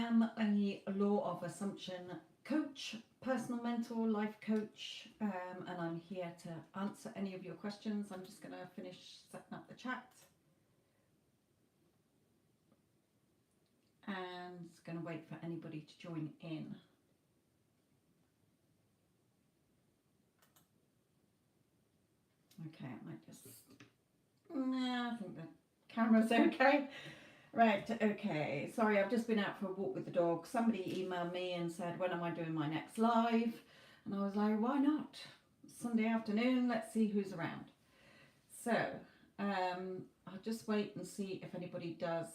am a Law of Assumption coach, personal mentor, life coach, and I'm here to answer any of your questions. I'm just going to finish setting up the chat and going to wait for anybody to join in. Okay, I might just... Nah, I think the camera's okay. Right, okay. Sorry, I've just been out for a walk with the dog. Somebody emailed me and said, when am I doing my next live? And I was like, why not? Sunday afternoon, let's see who's around. So, I'll just wait and see if anybody does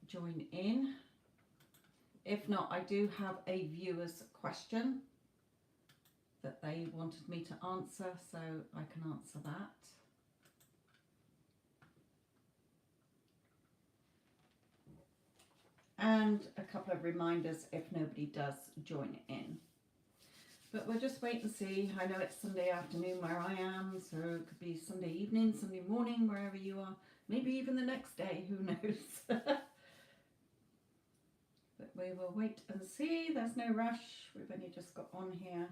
join in. If not, I do have a viewer's question that they wanted me to answer, so I can answer that. And a couple of reminders if nobody does join in. But we'll just wait and see. I know it's Sunday afternoon where I am, so it could be Sunday evening, Sunday morning, wherever you are. Maybe even the next day, who knows? But we will wait and see. There's no rush. We've only just got on here.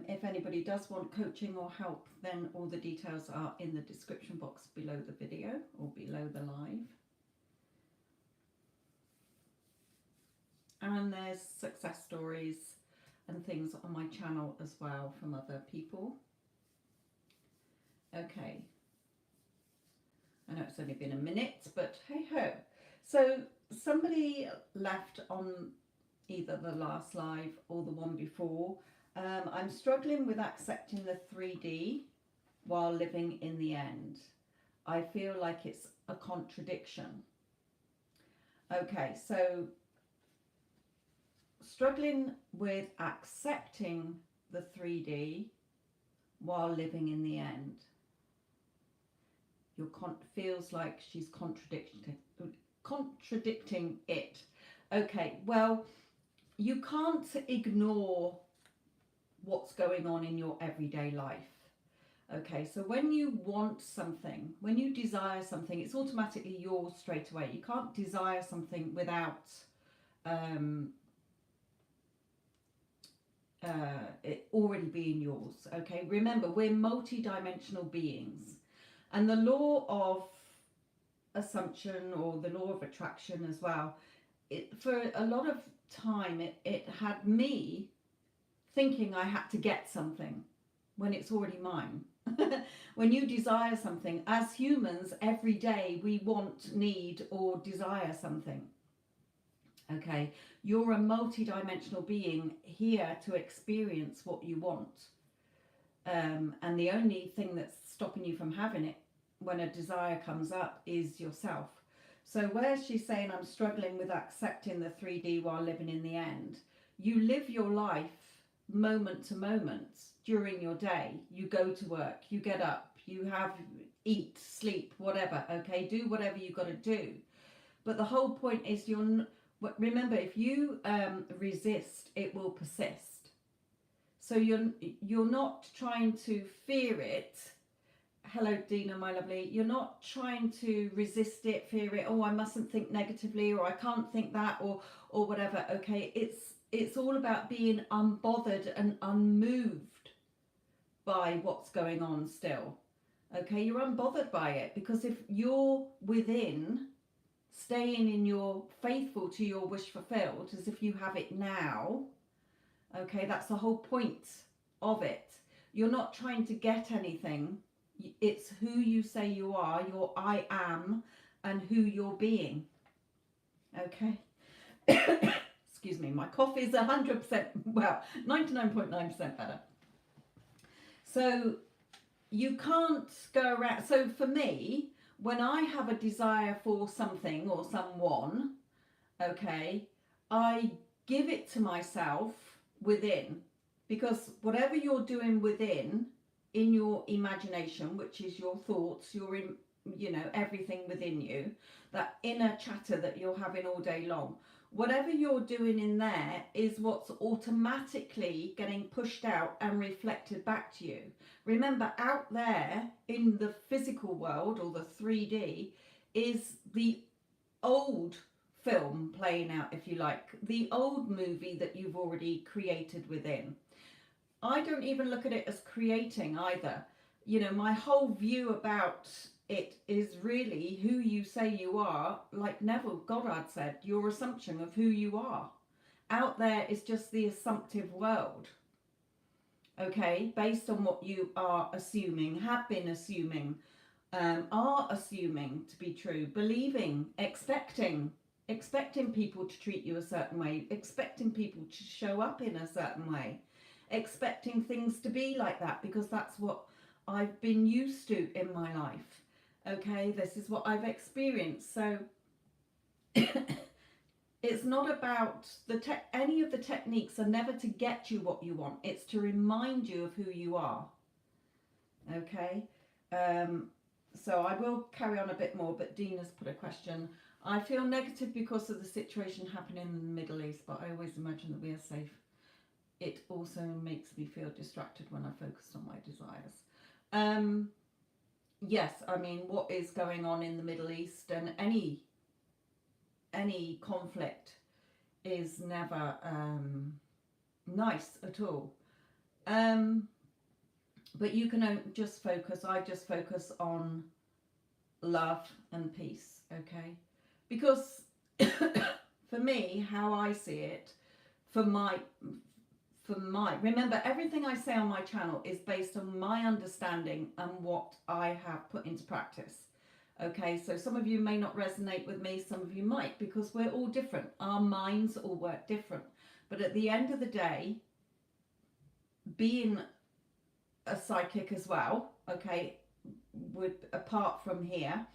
If anybody does want coaching or help, then all the details are in the description box below the video or below the live. And there's success stories and things on my channel as well from other people. Okay. I know it's only been a minute, but hey ho. So somebody left on either the last live or the one before. I'm struggling with accepting the 3D while living in the end. I feel like it's a contradiction. Okay, so struggling with accepting the 3D while living in the end. Feels like she's contradicting it. Okay, well, you can't ignore what's going on in your everyday life. Okay, so when you want something, when you desire something, it's automatically yours straight away. You can't desire something without it already being yours. Okay, remember, we're multi-dimensional beings, and the law of assumption, or the law of attraction as well, for a lot of time it had me thinking I had to get something when it's already mine. When you desire something, as humans, every day we want, need, or desire something. Okay, you're a multi-dimensional being here to experience what you want. And the only thing that's stopping you from having it when a desire comes up is yourself. So where she's saying, I'm struggling with accepting the 3D while living in the end, you live your life moment to moment during your day. You go to work, you get up, you eat, sleep, whatever. Okay, do whatever you got to do. But the whole point is, remember, if you resist, it will persist. So you're not trying to fear it. Hello, Dina, my lovely. You're not trying to resist it, fear it. Oh, I mustn't think negatively, or I can't think that, or whatever. Okay, it's all about being unbothered and unmoved by what's going on still. Okay, you're unbothered by it, because if you're within, staying in your faithful to your wish fulfilled, as if you have it now, okay, that's the whole point of it. You're not trying to get anything. It's who you say you are, your I am, and who you're being. Okay. Excuse me, my cough is 100%, well, 99.9% better. So you can't go around. So for me, when I have a desire for something or someone, okay, I give it to myself within, because whatever you're doing within, in your imagination, which is your thoughts, everything within you, that inner chatter that you're having all day long, whatever you're doing in there is what's automatically getting pushed out and reflected back to you. Remember, out there in the physical world, or the 3D, is the old film playing out, if you like, the old movie that you've already created within. I don't even look at it as creating either. You know, my whole view about it is really who you say you are. Like Neville Goddard said, your assumption of who you are. Out there is just the assumptive world. Okay, based on what you are assuming, have been assuming, are assuming to be true, believing, expecting people to treat you a certain way, expecting people to show up in a certain way, expecting things to be like that because that's what I've been used to in my life. Okay, this is what I've experienced. So it's not about any of the techniques are never to get you what you want. It's to remind you of who you are. Okay. So I will carry on a bit more, but Dean has put a question. I feel negative because of the situation happening in the Middle East, but I always imagine that we are safe. It also makes me feel distracted when I focus on my desires. Yes, I mean, what is going on in the Middle East and any conflict is never nice at all. But you can just focus, I just focus on love and peace, okay? Because for me, how I see it, remember, everything I say on my channel is based on my understanding and what I have put into practice. Okay, so some of you may not resonate with me, some of you might, because we're all different. Our minds all work different. But at the end of the day, being a psychic as well, okay, apart from here,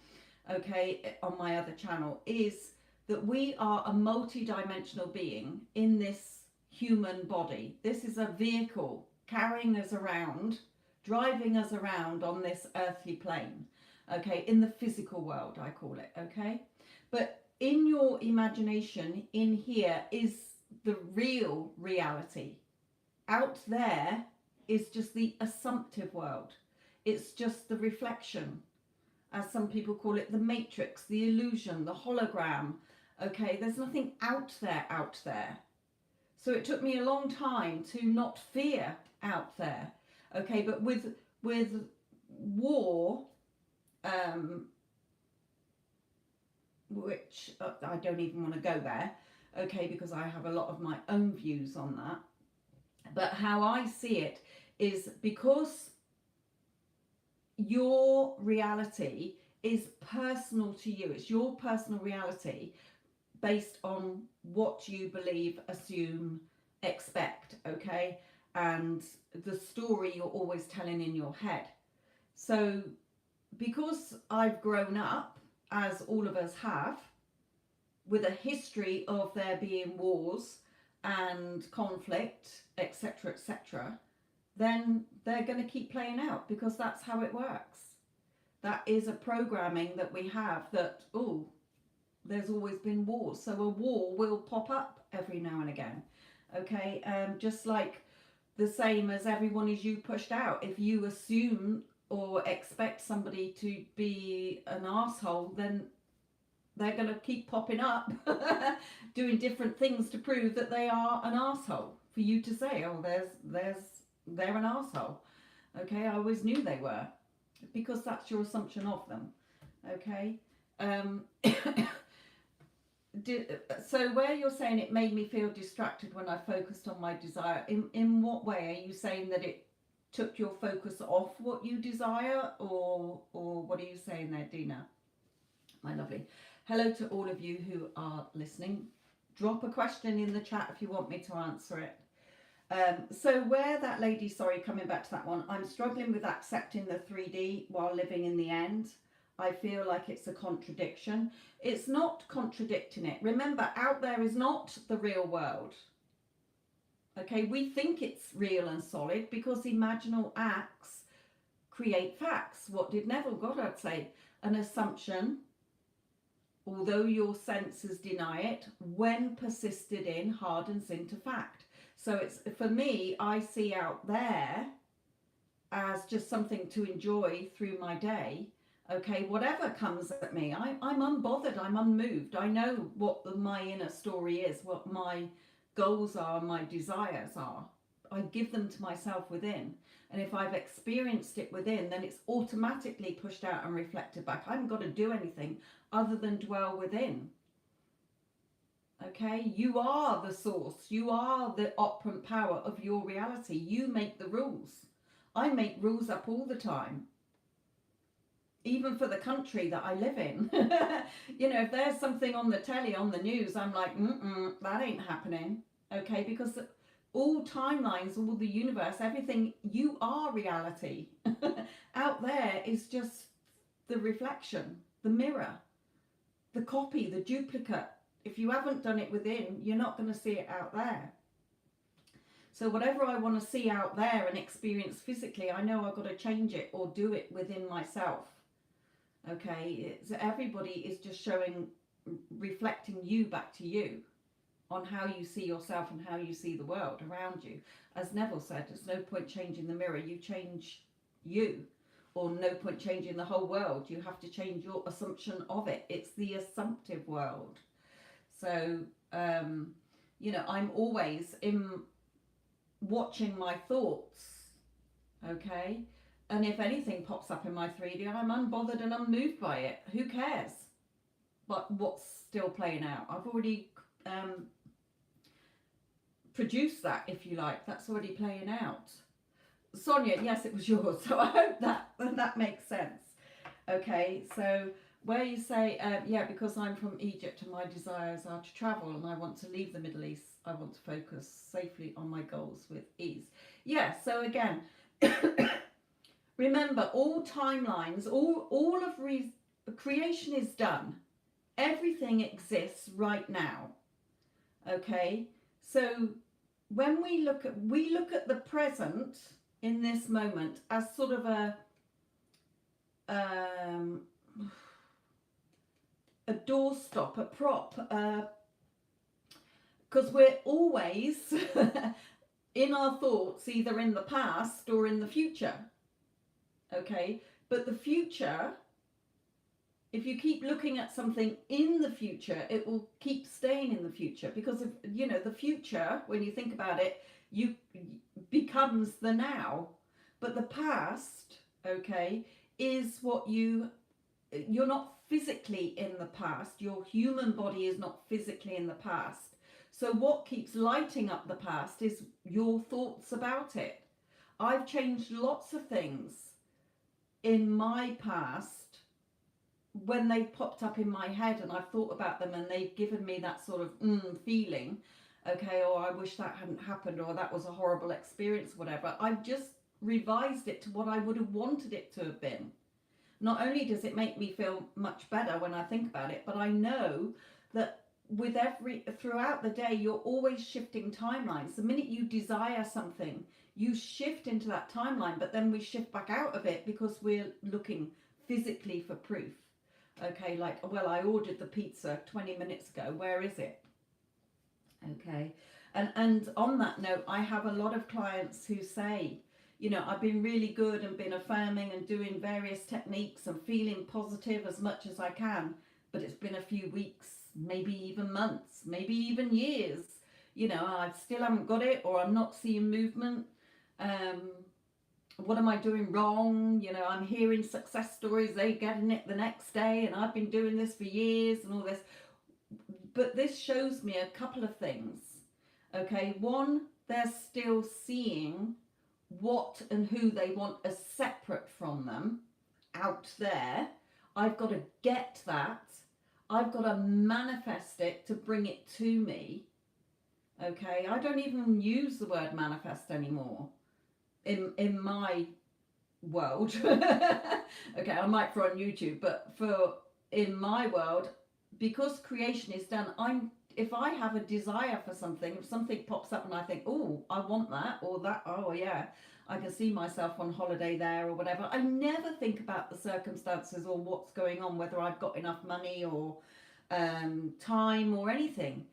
okay, on my other channel, is that we are a multi-dimensional being in this human body. This is a vehicle carrying us around, driving us around on this earthly plane. Okay, in the physical world, I call it, okay? But in your imagination, in here is the real reality. Out there is just the assumptive world. It's just the reflection, as some people call it, the matrix, the illusion, the hologram. Okay, there's nothing out there. So it took me a long time to not fear out there. Okay, but with war, which I don't even want to go there, okay, because I have a lot of my own views on that. But how I see it is because your reality is personal to you. It's your personal reality based on what you believe, assume, expect, okay? And the story you're always telling in your head. So because I've grown up, as all of us have, with a history of there being wars and conflict, etc., etc., then they're going to keep playing out because that's how it works. That is a programming that we have that, oh, there's always been wars. So a war will pop up every now and again. Okay, just like the same as everyone is you pushed out. If you assume or expect somebody to be an arsehole, then they're going to keep popping up doing different things to prove that they are an arsehole. For you to say, oh, they're an arsehole. Okay, I always knew they were, because that's your assumption of them. Okay. So where you're saying it made me feel distracted when I focused on my desire, in what way? Are you saying that it took your focus off what you desire, or what are you saying there, Dina? My lovely. Hello to all of you who are listening. Drop a question in the chat if you want me to answer it. So where that lady, sorry, coming back to that one, I'm struggling with accepting the 3D while living in the end. I feel like it's a contradiction. It's not contradicting it. Remember, out there is not the real world. Okay, we think it's real and solid because imaginal acts create facts. What did Neville Goddard say? An assumption, although your senses deny it, when persisted in, hardens into fact. So it's, for me, I see out there as just something to enjoy through my day, Okay, whatever comes at me, I'm unbothered, I'm unmoved. I know what my inner story is, what my goals are, my desires are. I give them to myself within. And if I've experienced it within, then it's automatically pushed out and reflected back. I haven't got to do anything other than dwell within. Okay, you are the source, you are the operant power of your reality. You make the rules. I make rules up all the time, even for the country that I live in. If there's something on the telly, on the news, I'm like, that ain't happening. Okay, because all timelines, all the universe, everything, you are reality. Out there is just the reflection, the mirror, the copy, the duplicate. If you haven't done it within, you're not going to see it out there. So whatever I want to see out there and experience physically, I know I've got to change it or do it within myself. Okay, everybody is just reflecting you back to you on how you see yourself and how you see the world around you. As Neville said, there's no point changing the mirror, you change you. Or no point changing the whole world, you have to change your assumption of it. It's the assumptive world. So, I'm always watching my thoughts, okay? And if anything pops up in my 3D, I'm unbothered and unmoved by it. Who cares? But what's still playing out? I've already produced that, if you like. That's already playing out. Sonia, yes, it was yours. So I hope that makes sense. Okay, so where you say, because I'm from Egypt and my desires are to travel and I want to leave the Middle East, I want to focus safely on my goals with ease. Yeah, so again, remember, all timelines, all of creation is done. Everything exists right now. Okay, so when we look at the present in this moment as sort of a doorstop, a prop, because we're always in our thoughts, either in the past or in the future. Okay, but the future, if you keep looking at something in the future, it will keep staying in the future, because of, the future, when you think about it, you becomes the now. But the past, okay, is what you're not physically in the past. Your human body is not physically in the past. So what keeps lighting up the past is your thoughts about it. I've changed lots of things in my past when they've popped up in my head and I've thought about them and they've given me that sort of feeling, okay, or I wish that hadn't happened, or that was a horrible experience, whatever. I've just revised it to what I would have wanted it to have been. Not only does it make me feel much better when I think about it, but I know that throughout the day, you're always shifting timelines. The minute you desire something, you shift into that timeline, but then we shift back out of it because we're looking physically for proof. Okay, like, well, I ordered the pizza 20 minutes ago. Where is it? Okay, and on that note, I have a lot of clients who say, I've been really good and been affirming and doing various techniques and feeling positive as much as I can, but it's been a few weeks, maybe even months, maybe even years. I still haven't got it, or I'm not seeing movement. What am I doing wrong? I'm hearing success stories, they getting it the next day, and I've been doing this for years and all this. But this shows me a couple of things. Okay, one, they're still seeing what and who they want as separate from them out there. I've got to get that. I've got to manifest it to bring it to me. Okay, I don't even use the word manifest anymore in my world. Okay, I might for on YouTube, but in my world, because creation is done, if I have a desire for something, if something pops up and I think, oh, I want that, or that, oh yeah, I can see myself on holiday there or whatever, I never think about the circumstances or what's going on, whether I've got enough money or time or anything.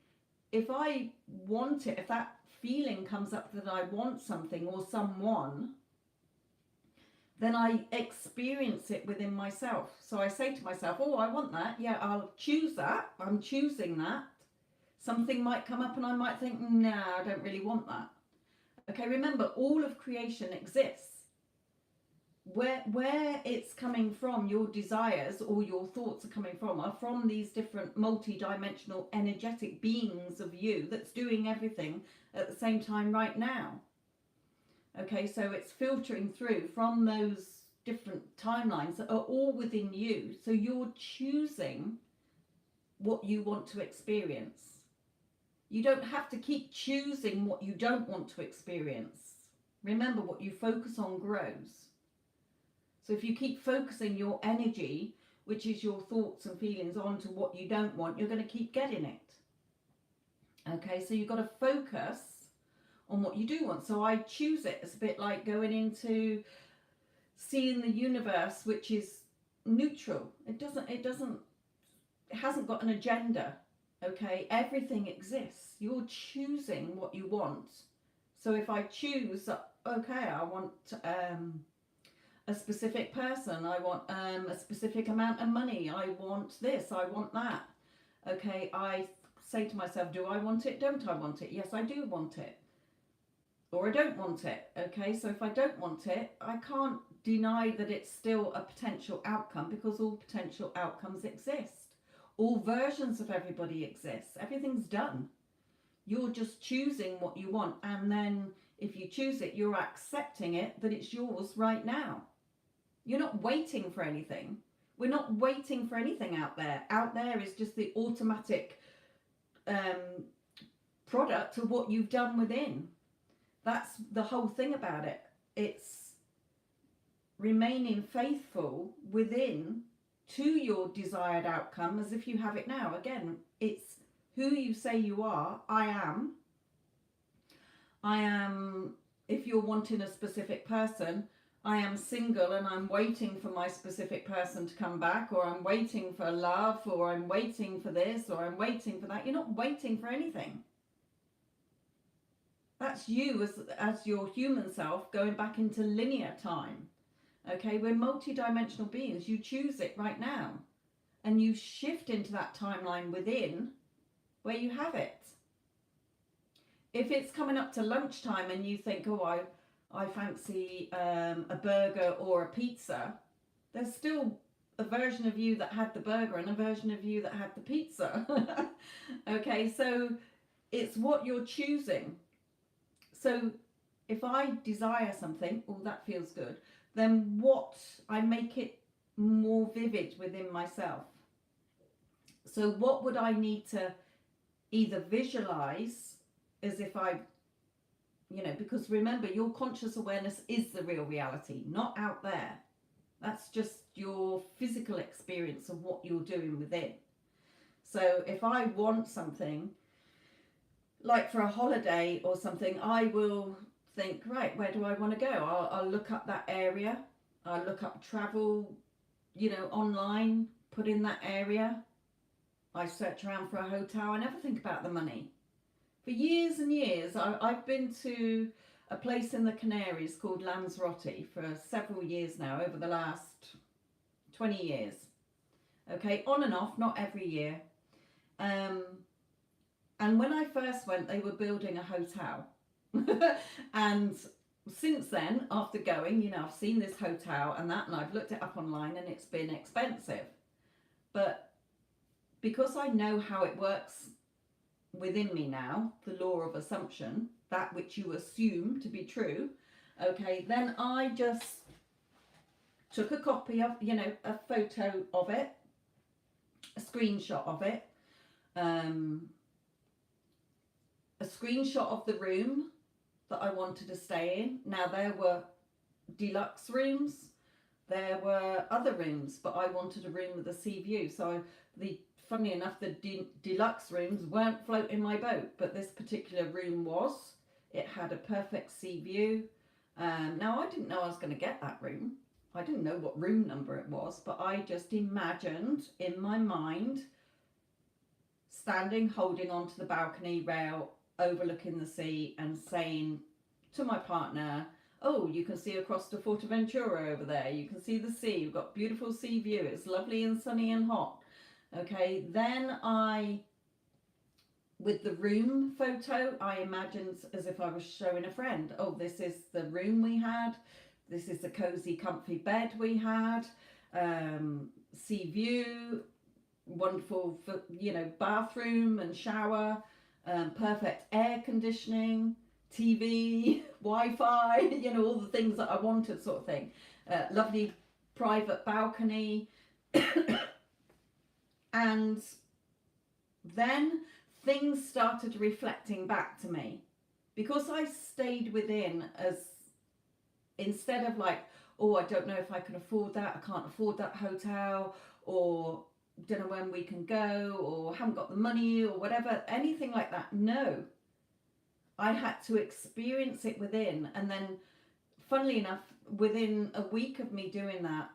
If I want it, if that feeling comes up that I want something or someone, then I experience it within myself. So I say to myself, oh, I want that. Yeah, I'll choose that. I'm choosing that. Something might come up and I might think, nah, I don't really want that. Okay, remember, all of creation exists. Where it's coming from, your desires or your thoughts are coming from, are from these different multi-dimensional energetic beings of you that's doing everything at the same time right now. Okay, so it's filtering through from those different timelines that are all within you. So you're choosing what you want to experience. You don't have to keep choosing what you don't want to experience. Remember, what you focus on grows. So if you keep focusing your energy, which is your thoughts and feelings, onto what you don't want, you're going to keep getting it. Okay, so you've got to focus on what you do want. So I choose it. It's a bit like going into seeing the universe, which is neutral. It hasn't got an agenda. Okay, everything exists. You're choosing what you want. So if I choose, okay, I want a specific person, I want a specific amount of money, I want this, I want that. Okay, I say to myself, do I want it? Don't I want it? Yes, I do want it. Or I don't want it. Okay, so if I don't want it, I can't deny that it's still a potential outcome, because all potential outcomes exist. All versions of everybody exist. Everything's done. You're just choosing what you want, and then if you choose it, you're accepting it, that it's yours right now. You're not waiting for anything. We're not waiting for anything out there. Out there is just the automatic product of what you've done within. That's the whole thing about it. It's remaining faithful within to your desired outcome as if you have it now. Again, it's who you say you are. I am, if you're wanting a specific person, I am single and I'm waiting for my specific person to come back, or I'm waiting for love, or I'm waiting for this, or I'm waiting for that. You're not waiting for anything. That's you as your human self going back into linear time. Okay, we're multi-dimensional beings. You choose it right now, and you shift into that timeline within where you have it. If it's coming up to lunchtime and you think, oh, I fancy a burger or a pizza, there's still a version of you that had the burger and a version of you that had the pizza. Okay, so it's what you're choosing. So if I desire something, oh, that feels good, then I make it more vivid within myself. So what would I need to either visualize as if because remember, your conscious awareness is the real reality, not out there. That's just your physical experience of what you're doing within. So if I want something, like for a holiday or something, I will think, right, where do I want to go? I'll look up that area. I'll look up travel, online, put in that area. I search around for a hotel. I never think about the money. For years and years, I've been to a place in the Canaries called Lanzarote for several years now, over the last 20 years. Okay, on and off, not every year. And when I first went, they were building a hotel. And since then, after going, I've seen this hotel and I've looked it up online, and it's been expensive. But because I know how it works within me now, the law of assumption, that which you assume to be true, okay, then I just took a copy of, a photo of it, a screenshot of it, a screenshot of the room that I wanted to stay in. Now, there were deluxe rooms, there were other rooms, but I wanted a room with a sea view. So funnily enough, the deluxe rooms weren't floating my boat, but this particular room was. It had a perfect sea view. Now, I didn't know I was going to get that room. I didn't know what room number it was, but I just imagined in my mind standing, holding onto the balcony rail, overlooking the sea, and saying to my partner, Oh, you can see across to Forteventura over there. You can see the sea. You've got beautiful sea view. It's lovely and sunny and hot. Okay, then with the room photo, I imagined as if I was showing a friend. Oh, this is the room we had. This is the cozy, comfy bed we had. Sea view, wonderful, bathroom and shower, perfect air conditioning, TV, Wi-Fi, all the things that I wanted, sort of thing. Lovely private balcony. And then things started reflecting back to me, because I stayed within, as instead of like, oh, I don't know if I can afford that, I can't afford that hotel, or don't know when we can go, or haven't got the money, or whatever, anything like that. No, I had to experience it within. And then, funnily enough, within a week of me doing that,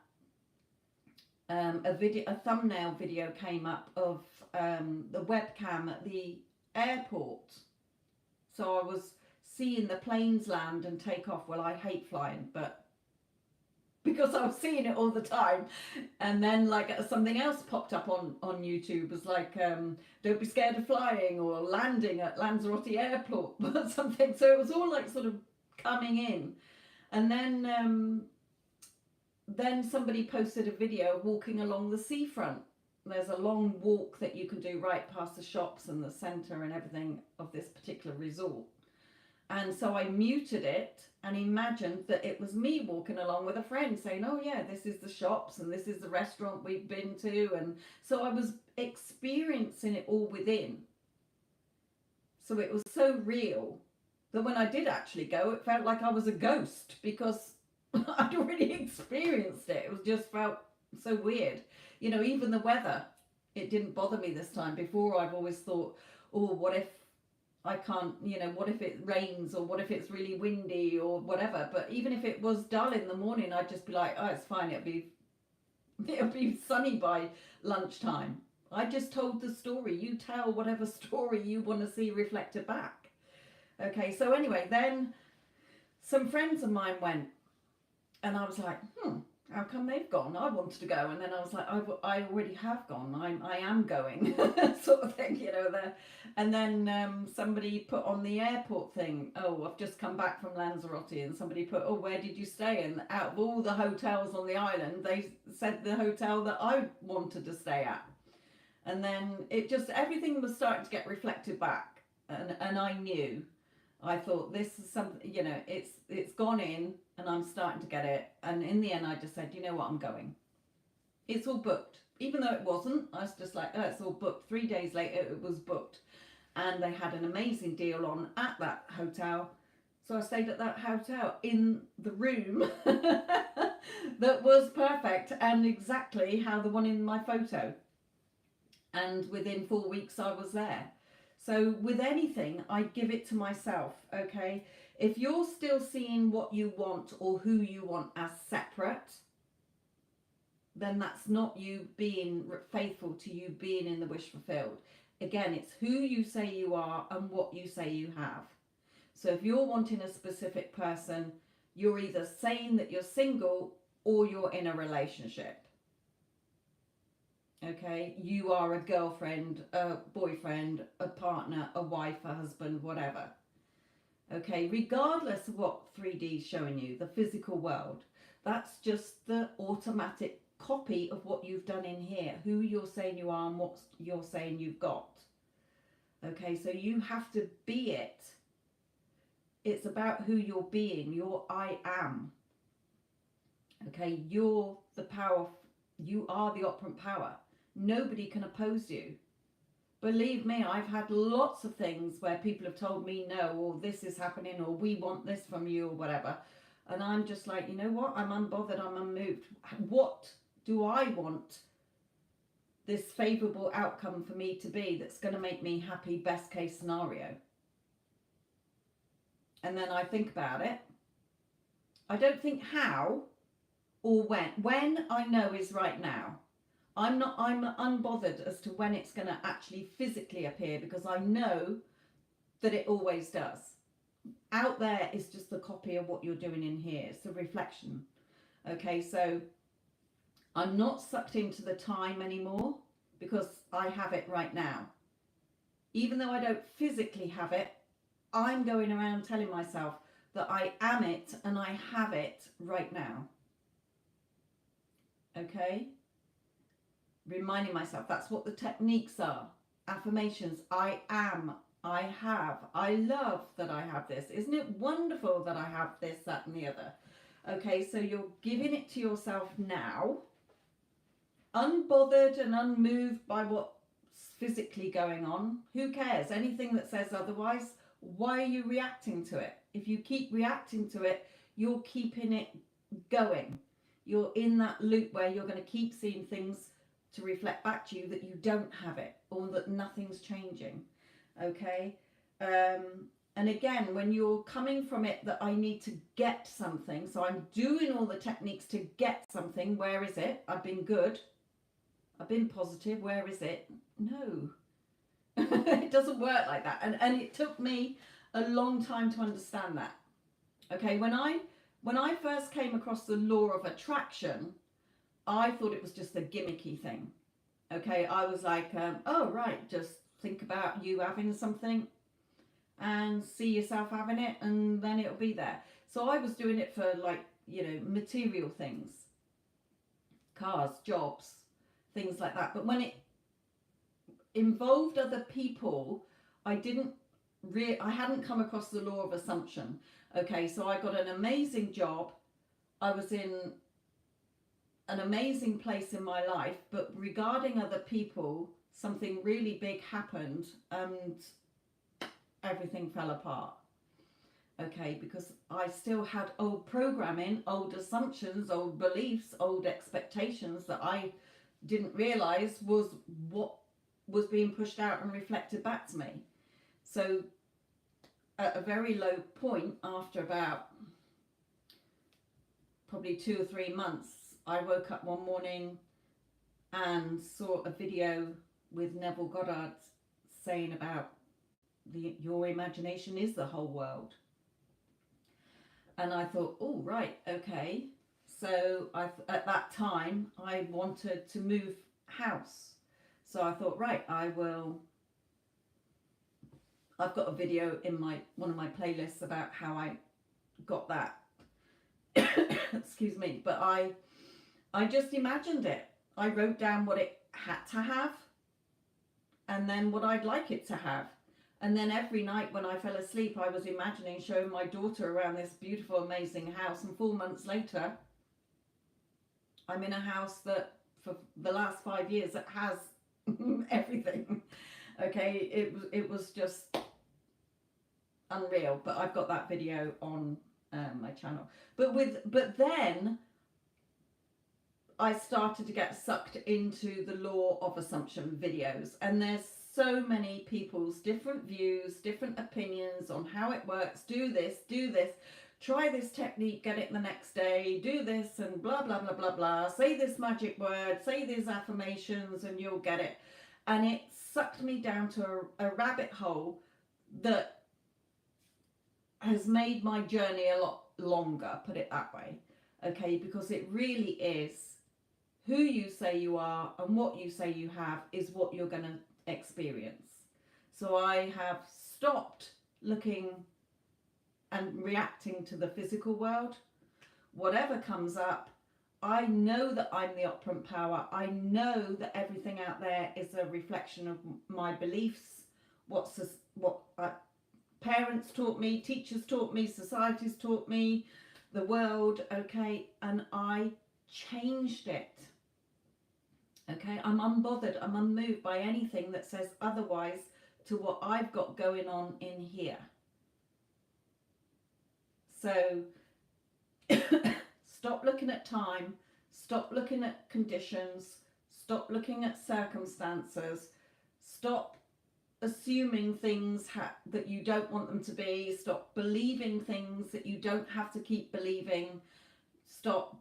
a thumbnail video came up of the webcam at the airport. So I was seeing the planes land and take off. Well, I hate flying, but because I was seeing it all the time. And then like something else popped up on YouTube, was like, don't be scared of flying, or landing at Lanzarote airport or something. So it was all like sort of coming in. And then somebody posted a video walking along the seafront. There's a long walk that you can do right past the shops and the centre and everything of this particular resort. And so I muted it and imagined that it was me walking along with a friend saying, oh yeah, this is the shops and this is the restaurant we've been to. And so I was experiencing it all within. So it was so real that when I did actually go, it felt like I was a ghost, because I'd already experienced it. It was just felt so weird. Even the weather, it didn't bother me this time. Before, I've always thought, oh, what if I can't, what if it rains, or what if it's really windy, or whatever. But even if it was dull in the morning, I'd just be like, oh, it's fine. It'll be sunny by lunchtime. I just told the story. You tell whatever story you want to see reflected back. Okay, so anyway, then some friends of mine went, and I was like, how come they've gone? I wanted to go. And then I was like, I already have gone. I am going, sort of thing, there. And then somebody put on the airport thing, oh, I've just come back from Lanzarote. And somebody put, oh, where did you stay? And out of all the hotels on the island, they said the hotel that I wanted to stay at. And then everything was starting to get reflected back. And I knew. I thought, this is something, it's gone in, and I'm starting to get it. And in the end, I just said, you know what, I'm going. It's all booked. Even though it wasn't, I was just like, oh, it's all booked. 3 days later, it was booked. And they had an amazing deal on at that hotel. So I stayed at that hotel in the room that was perfect and exactly how the one in my photo. And within 4 weeks, I was there. So with anything, I give it to myself, okay? If you're still seeing what you want or who you want as separate, then that's not you being faithful to you being in the wish fulfilled. Again, it's who you say you are and what you say you have. So if you're wanting a specific person, you're either saying that you're single or you're in a relationship. Okay, you are a girlfriend, a boyfriend, a partner, a wife, a husband, whatever. Okay, regardless of what 3D is showing you, the physical world, that's just the automatic copy of what you've done in here, who you're saying you are and what you're saying you've got. Okay, so you have to be it. It's about who you're being, your I am. Okay, you're the power, you are the operant power. Nobody can oppose you. Believe me, I've had lots of things where people have told me no, or this is happening, or we want this from you, or whatever. And I'm just like, you know what? I'm unbothered, I'm unmoved. What do I want this favourable outcome for me to be that's going to make me happy, best case scenario? And then I think about it. I don't think how or when. When I know is right now. I'm unbothered as to when it's going to actually physically appear, because I know that it always does. out there is just a copy of what you're doing in here. It's a reflection. Okay, so I'm not sucked into the time anymore because I have it right now. Even though I don't physically have it, I'm going around telling myself that I am it and I have it right now. Okay? Reminding myself that's what the techniques are. Affirmations. I am. I have. I love that I have this. Isn't it wonderful that I have this, that, and the other? Okay, so you're giving it to yourself now, unbothered and unmoved by what's physically going on. Who cares? Anything that says otherwise, why are you reacting to it? If you keep reacting to it, you're keeping it going. You're in that loop where you're going to keep seeing things to reflect back to you that you don't have it or that nothing's changing. Okay? And again, when you're coming from it that I need to get something, so I'm doing all the techniques to get something, where is it? I've been good. I've been positive. Where is it? No. It doesn't work like that. And it took me a long time to understand that. Okay, when I first came across the law of attraction, I thought it was just a gimmicky thing. Okay, I was like, oh right, just think about you having something and see yourself having it and then it'll be there. So I was doing it for, like, you know, material things, cars, jobs, things like that. But when it involved other people, I hadn't come across the law of assumption. Okay, so I got an amazing job. I was in an amazing place in my life, but regarding other people, something really big happened and everything fell apart. Okay, because I still had old programming, old assumptions, old beliefs, old expectations that I didn't realize was what was being pushed out and reflected back to me. So at a very low point, after about probably 2 or 3 months, I woke up one morning and saw a video with Neville Goddard saying about your imagination is the whole world. And I thought, oh, right, okay. So at that time, I wanted to move house. So I thought, right, I've got a video in one of my playlists about how I got that. Excuse me. But I just imagined it. I wrote down what it had to have and then what I'd like it to have. And then every night when I fell asleep, I was imagining showing my daughter around this beautiful, amazing house. And 4 months later, I'm in a house that for the last 5 years, it has everything. Okay, it was just unreal. But I've got that video on my channel. But then I started to get sucked into the law of assumption videos, and there's so many people's different views, different opinions on how it works. Do this, try this technique, get it the next day, do this and blah, blah, blah, blah, blah. Say this magic word, say these affirmations and you'll get it. And it sucked me down to a rabbit hole that has made my journey a lot longer, put it that way. Okay, because it really is who you say you are and what you say you have is what you're going to experience. So I have stopped looking and reacting to the physical world. Whatever comes up, I know that I'm the operant power. I know that everything out there is a reflection of my beliefs, what parents taught me, teachers taught me, society's taught me, the world, okay, and I changed it. Okay, I'm unbothered, I'm unmoved by anything that says otherwise to what I've got going on in here. So stop looking at time, stop looking at conditions, stop looking at circumstances, stop assuming things that you don't want them to be, stop believing things that you don't have to keep believing, stop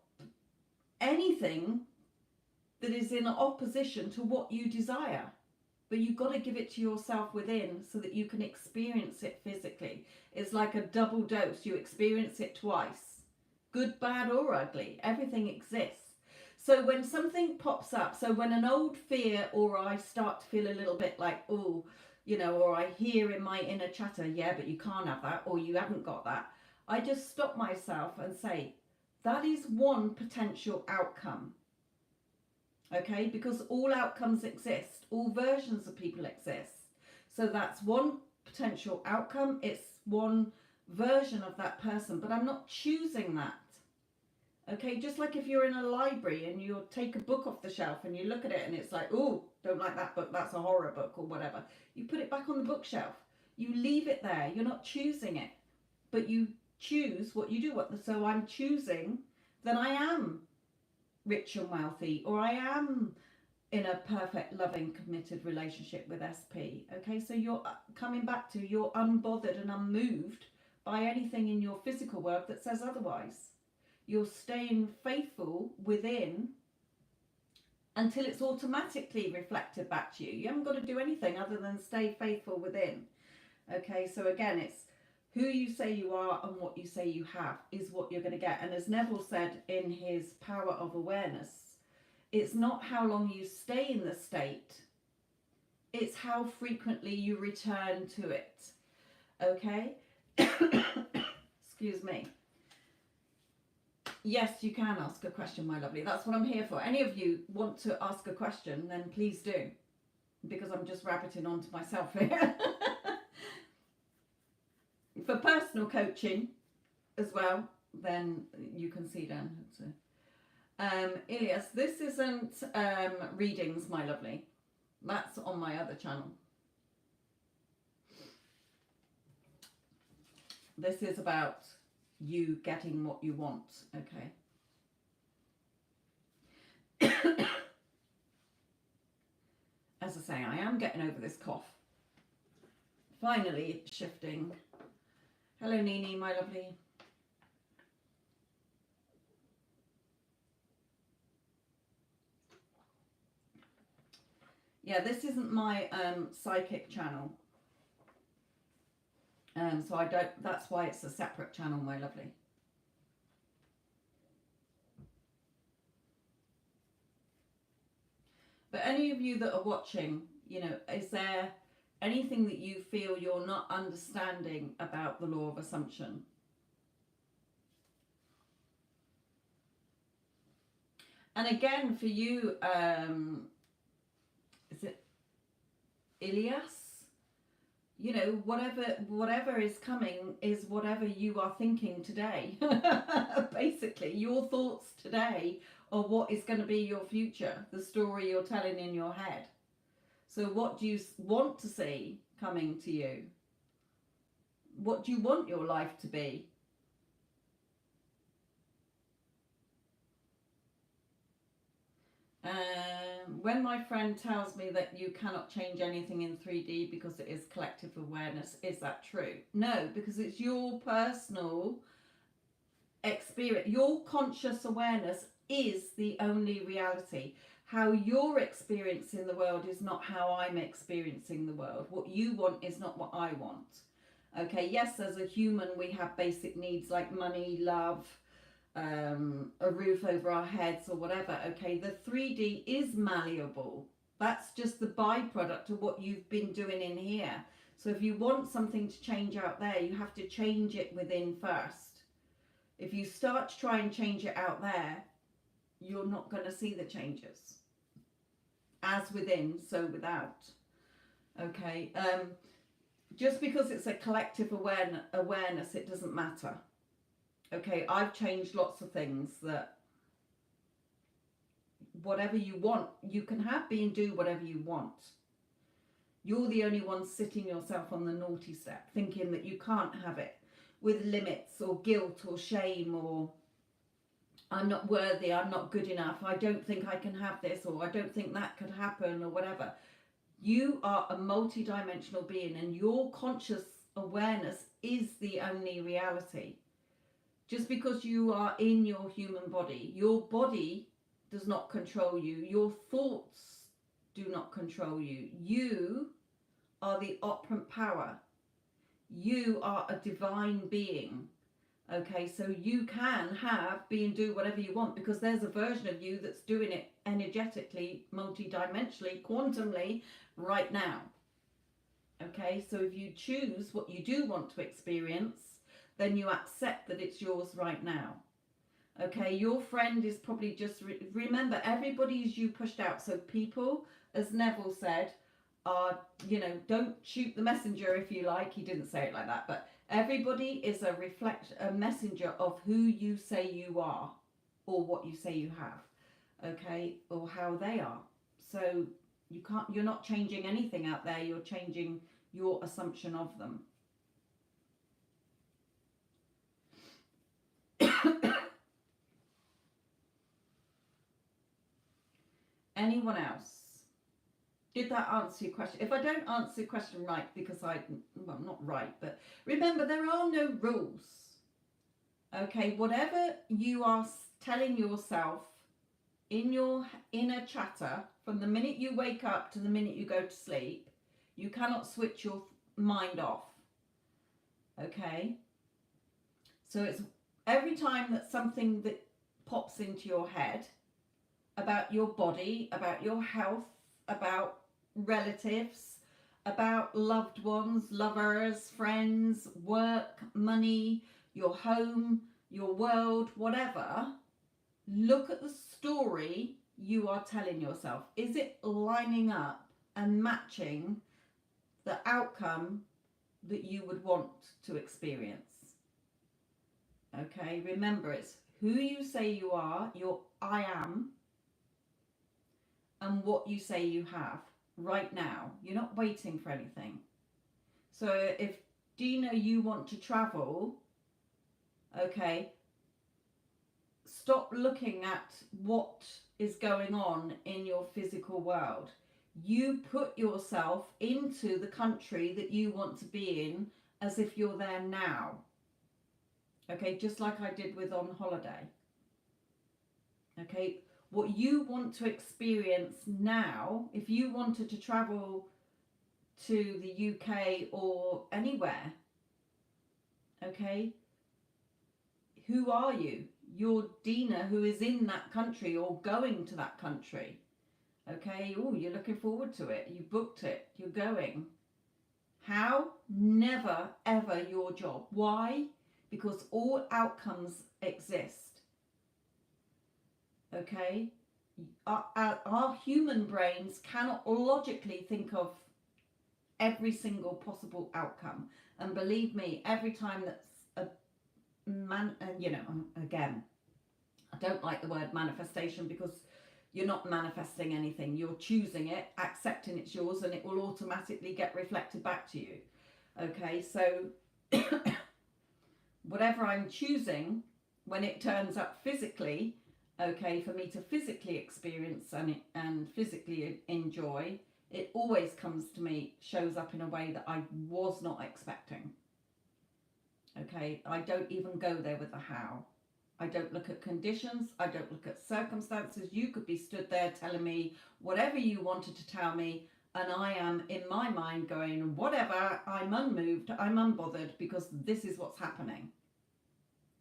anything that is in opposition to what you desire. but you've got to give it to yourself within so that you can experience it physically. It's like a double dose. You experience it twice. Good, bad, or ugly. Everything exists. So when something pops up, so when an old fear, or I start to feel a little bit like, oh, you know, or I hear in my inner chatter, yeah, but you can't have that, or you haven't got that, I just stop myself and say, that is one potential outcome. Okay, because all outcomes exist, all versions of people exist. So that's one potential outcome, it's one version of that person, but I'm not choosing that. Okay, just like if you're in a library and you take a book off the shelf and you look at it and it's like, oh, don't like that book, that's a horror book or whatever. You put it back on the bookshelf. You leave it there. You're not choosing it, but you choose what you do. So I'm choosing that I am rich and wealthy, or I am in a perfect, loving, committed relationship with SP. Okay, so you're coming back to, you're unbothered and unmoved by anything in your physical world that says otherwise. You're staying faithful within until it's automatically reflected back to you. You haven't got to do anything other than stay faithful within. Okay, so again, it's who you say you are and what you say you have is what you're going to get. And as Neville said in his Power of Awareness, it's not how long you stay in the state, it's how frequently you return to it. Okay? Excuse me. Yes, you can ask a question, my lovely. That's what I'm here for. Any of you want to ask a question, then please do. Because I'm just rabbiting onto myself here. For personal coaching as well, then you can see down. Ilias, this isn't readings, my lovely. That's on my other channel. This is about you getting what you want, okay? As I say, I am getting over this cough. Finally shifting. Hello, Nini, my lovely. Yeah, this isn't my psychic channel. So I don't, that's why it's a separate channel, my lovely. But any of you that are watching, you know, is there anything that you feel you're not understanding about the law of assumption? And again, for you, is it Ilias? You know, whatever is coming is whatever you are thinking today. Basically, your thoughts today are what is going to be your future, the story you're telling in your head. So what do you want to see coming to you? What do you want your life to be? When my friend tells me that you cannot change anything in 3D because it is collective awareness, is that true? No, because it's your personal experience. Your conscious awareness is the only reality. How you're experiencing the world is not how I'm experiencing the world. What you want is not what I want. Okay, yes, as a human we have basic needs like money, love, a roof over our heads or whatever. Okay, the 3D is malleable. That's just the byproduct of what you've been doing in here. So if you want something to change out there, you have to change it within first. If you start to try and change it out there, you're not going to see the changes. As within, so without. Okay, just because it's a collective awareness, it doesn't matter. Okay, I've changed lots of things that whatever you want, you can have, be and do whatever you want. You're the only one sitting yourself on the naughty step, thinking that you can't have it, with limits or guilt or shame or I'm not worthy, I'm not good enough, I don't think I can have this, or I don't think that could happen, or whatever. You are a multi-dimensional being and your conscious awareness is the only reality. Just because you are in your human body, your body does not control you. Your thoughts do not control you. You are the operant power. You are a divine being. Okay, so you can be and do whatever you want, because there's a version of you that's doing it energetically, multidimensionally, quantumly right now. Okay, so if you choose what you do want to experience, then you accept that it's yours right now. Okay, your friend is probably just, remember, everybody is you pushed out. So people, as Neville said, are, don't shoot the messenger if you like. He didn't say it like that, but everybody is a messenger of who you say you are, or what you say you have, okay, or how they are. So you're not changing anything out there, you're changing your assumption of them. Anyone else? Did that answer your question? If I don't answer the question right, because not right, but remember, there are no rules. Okay, whatever you are telling yourself in your inner chatter, from the minute you wake up to the minute you go to sleep, you cannot switch your mind off. Okay? So it's every time that something that pops into your head about your body, about your health, about relatives, about loved ones, lovers, friends, work, money, your home, your world, whatever, look at the story you are telling yourself. Is it lining up and matching the outcome that you would want to experience? Okay, remember, it's who you say you are, your I am, and what you say you have right now. You're not waiting for anything. So if, Dina, you want to travel, okay, stop looking at what is going on in your physical world. You put yourself into the country that you want to be in as if you're there now. Okay, just like I did with on holiday. Okay, what you want to experience now, if you wanted to travel to the UK or anywhere, okay, who are you? You're Dina, who is in that country or going to that country. Okay, oh, you're looking forward to it. You booked it. You're going. How? Never, ever your job. Why? Because all outcomes exist. Okay? Our human brains cannot logically think of every single possible outcome. And believe me, every time that's again, I don't like the word manifestation, because you're not manifesting anything. You're choosing it, accepting it's yours, and it will automatically get reflected back to you. Okay, so whatever I'm choosing, when it turns up physically, okay, for me to physically experience and physically enjoy, it always comes to me, shows up in a way that I was not expecting. Okay, I don't even go there with the how. I don't look at conditions. I don't look at circumstances. You could be stood there telling me whatever you wanted to tell me, and I am in my mind going, whatever, I'm unmoved, I'm unbothered, because this is what's happening.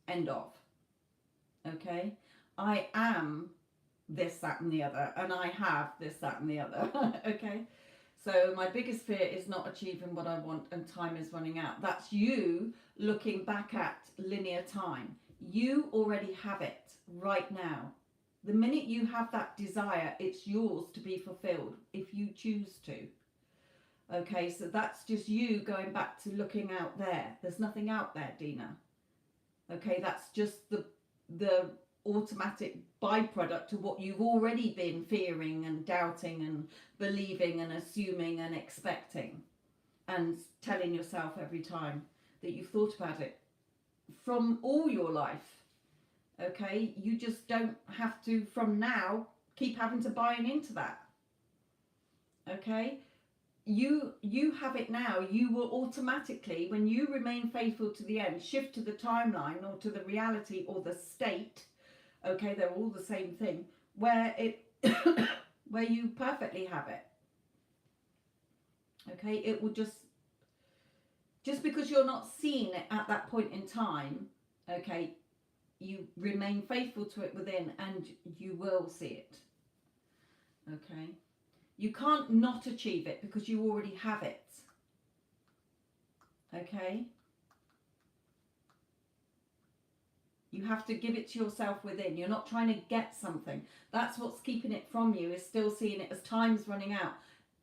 End of. Okay? I am this, that, and the other, and I have this, that, and the other. Okay? So my biggest fear is not achieving what I want and time is running out. That's you looking back at linear time. You already have it right now. The minute you have that desire, it's yours to be fulfilled if you choose to. Okay, so that's just you going back to looking out there. There's nothing out there, Dina. Okay, that's just the automatic byproduct of what you've already been fearing and doubting and believing and assuming and expecting and telling yourself every time that you've thought about it from all your life. Okay, you just don't have to from now keep having to buy into that. Okay, you have it now. You will automatically, when you remain faithful to the end, shift to the timeline or to the reality or the state. Okay, they're all the same thing, where it where you perfectly have it. Okay, it will just because you're not seeing it at that point in time, okay, you remain faithful to it within and you will see it. Okay, you can't not achieve it because you already have it. Okay, you have to give it to yourself within. You're not trying to get something. That's what's keeping it from you, is still seeing it as time's running out.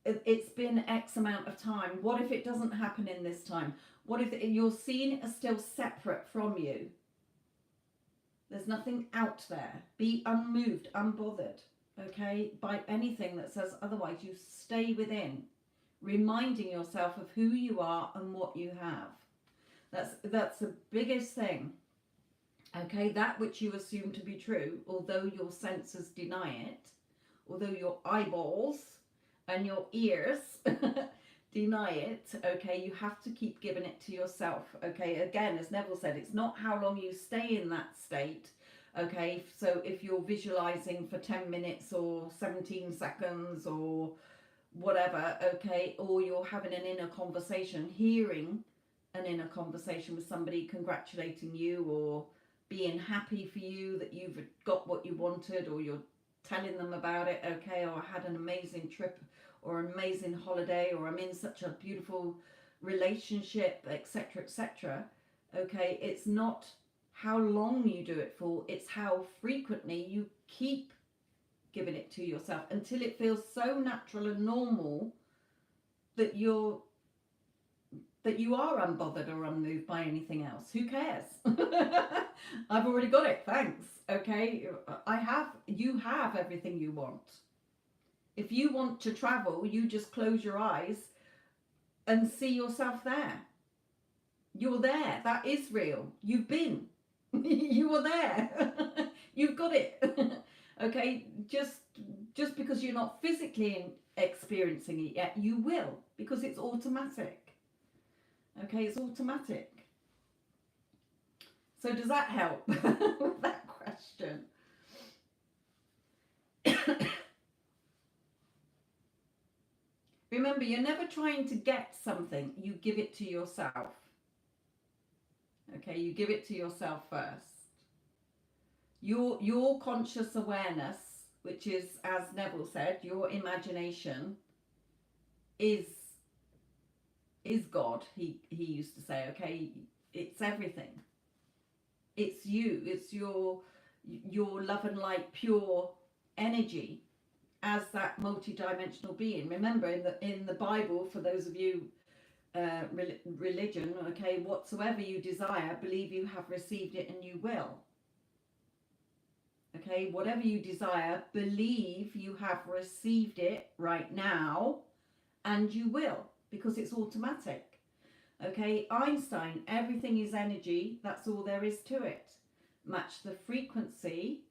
It's been X amount of time. What if it doesn't happen in this time? What if you're seeing it as still separate from you? There's nothing out there. Be unmoved, unbothered, okay, by anything that says otherwise. You stay within, reminding yourself of who you are and what you have. That's the biggest thing. Okay, that which you assume to be true, although your senses deny it, although your eyeballs and your ears deny it, okay, you have to keep giving it to yourself. Okay, again, as Neville said, it's not how long you stay in that state. Okay, so if you're visualizing for 10 minutes or 17 seconds or whatever, okay, or you're having an inner conversation, hearing an inner conversation with somebody congratulating you or being happy for you that you've got what you wanted, or you're telling them about it, okay, or I had an amazing trip or an amazing holiday, or I'm in such a beautiful relationship, etc., etc. Okay, it's not how long you do it for, it's how frequently you keep giving it to yourself until it feels so natural and normal that you are unbothered or unmoved by anything else. Who cares? I've already got it, thanks. Okay, you have everything you want. If you want to travel, you just close your eyes and see yourself there. You're there. That is real. You've been. You were there. You've got it. Okay, just because you're not physically experiencing it yet, you will, because it's automatic. Okay, it's automatic. So does that help with that question? Remember, you're never trying to get something. You give it to yourself. Okay, you give it to yourself first. Your conscious awareness, which is, as Neville said, your imagination, is God. He used to say, okay, it's everything. It's you. It's your love and light, pure energy, as that multi-dimensional being. Remember, in the Bible, for those of you religion, okay, whatsoever you desire, believe you have received it and you will. Okay, whatever you desire, believe you have received it right now and you will, because it's automatic. Okay, Einstein, everything is energy, that's all there is to it. Match the frequency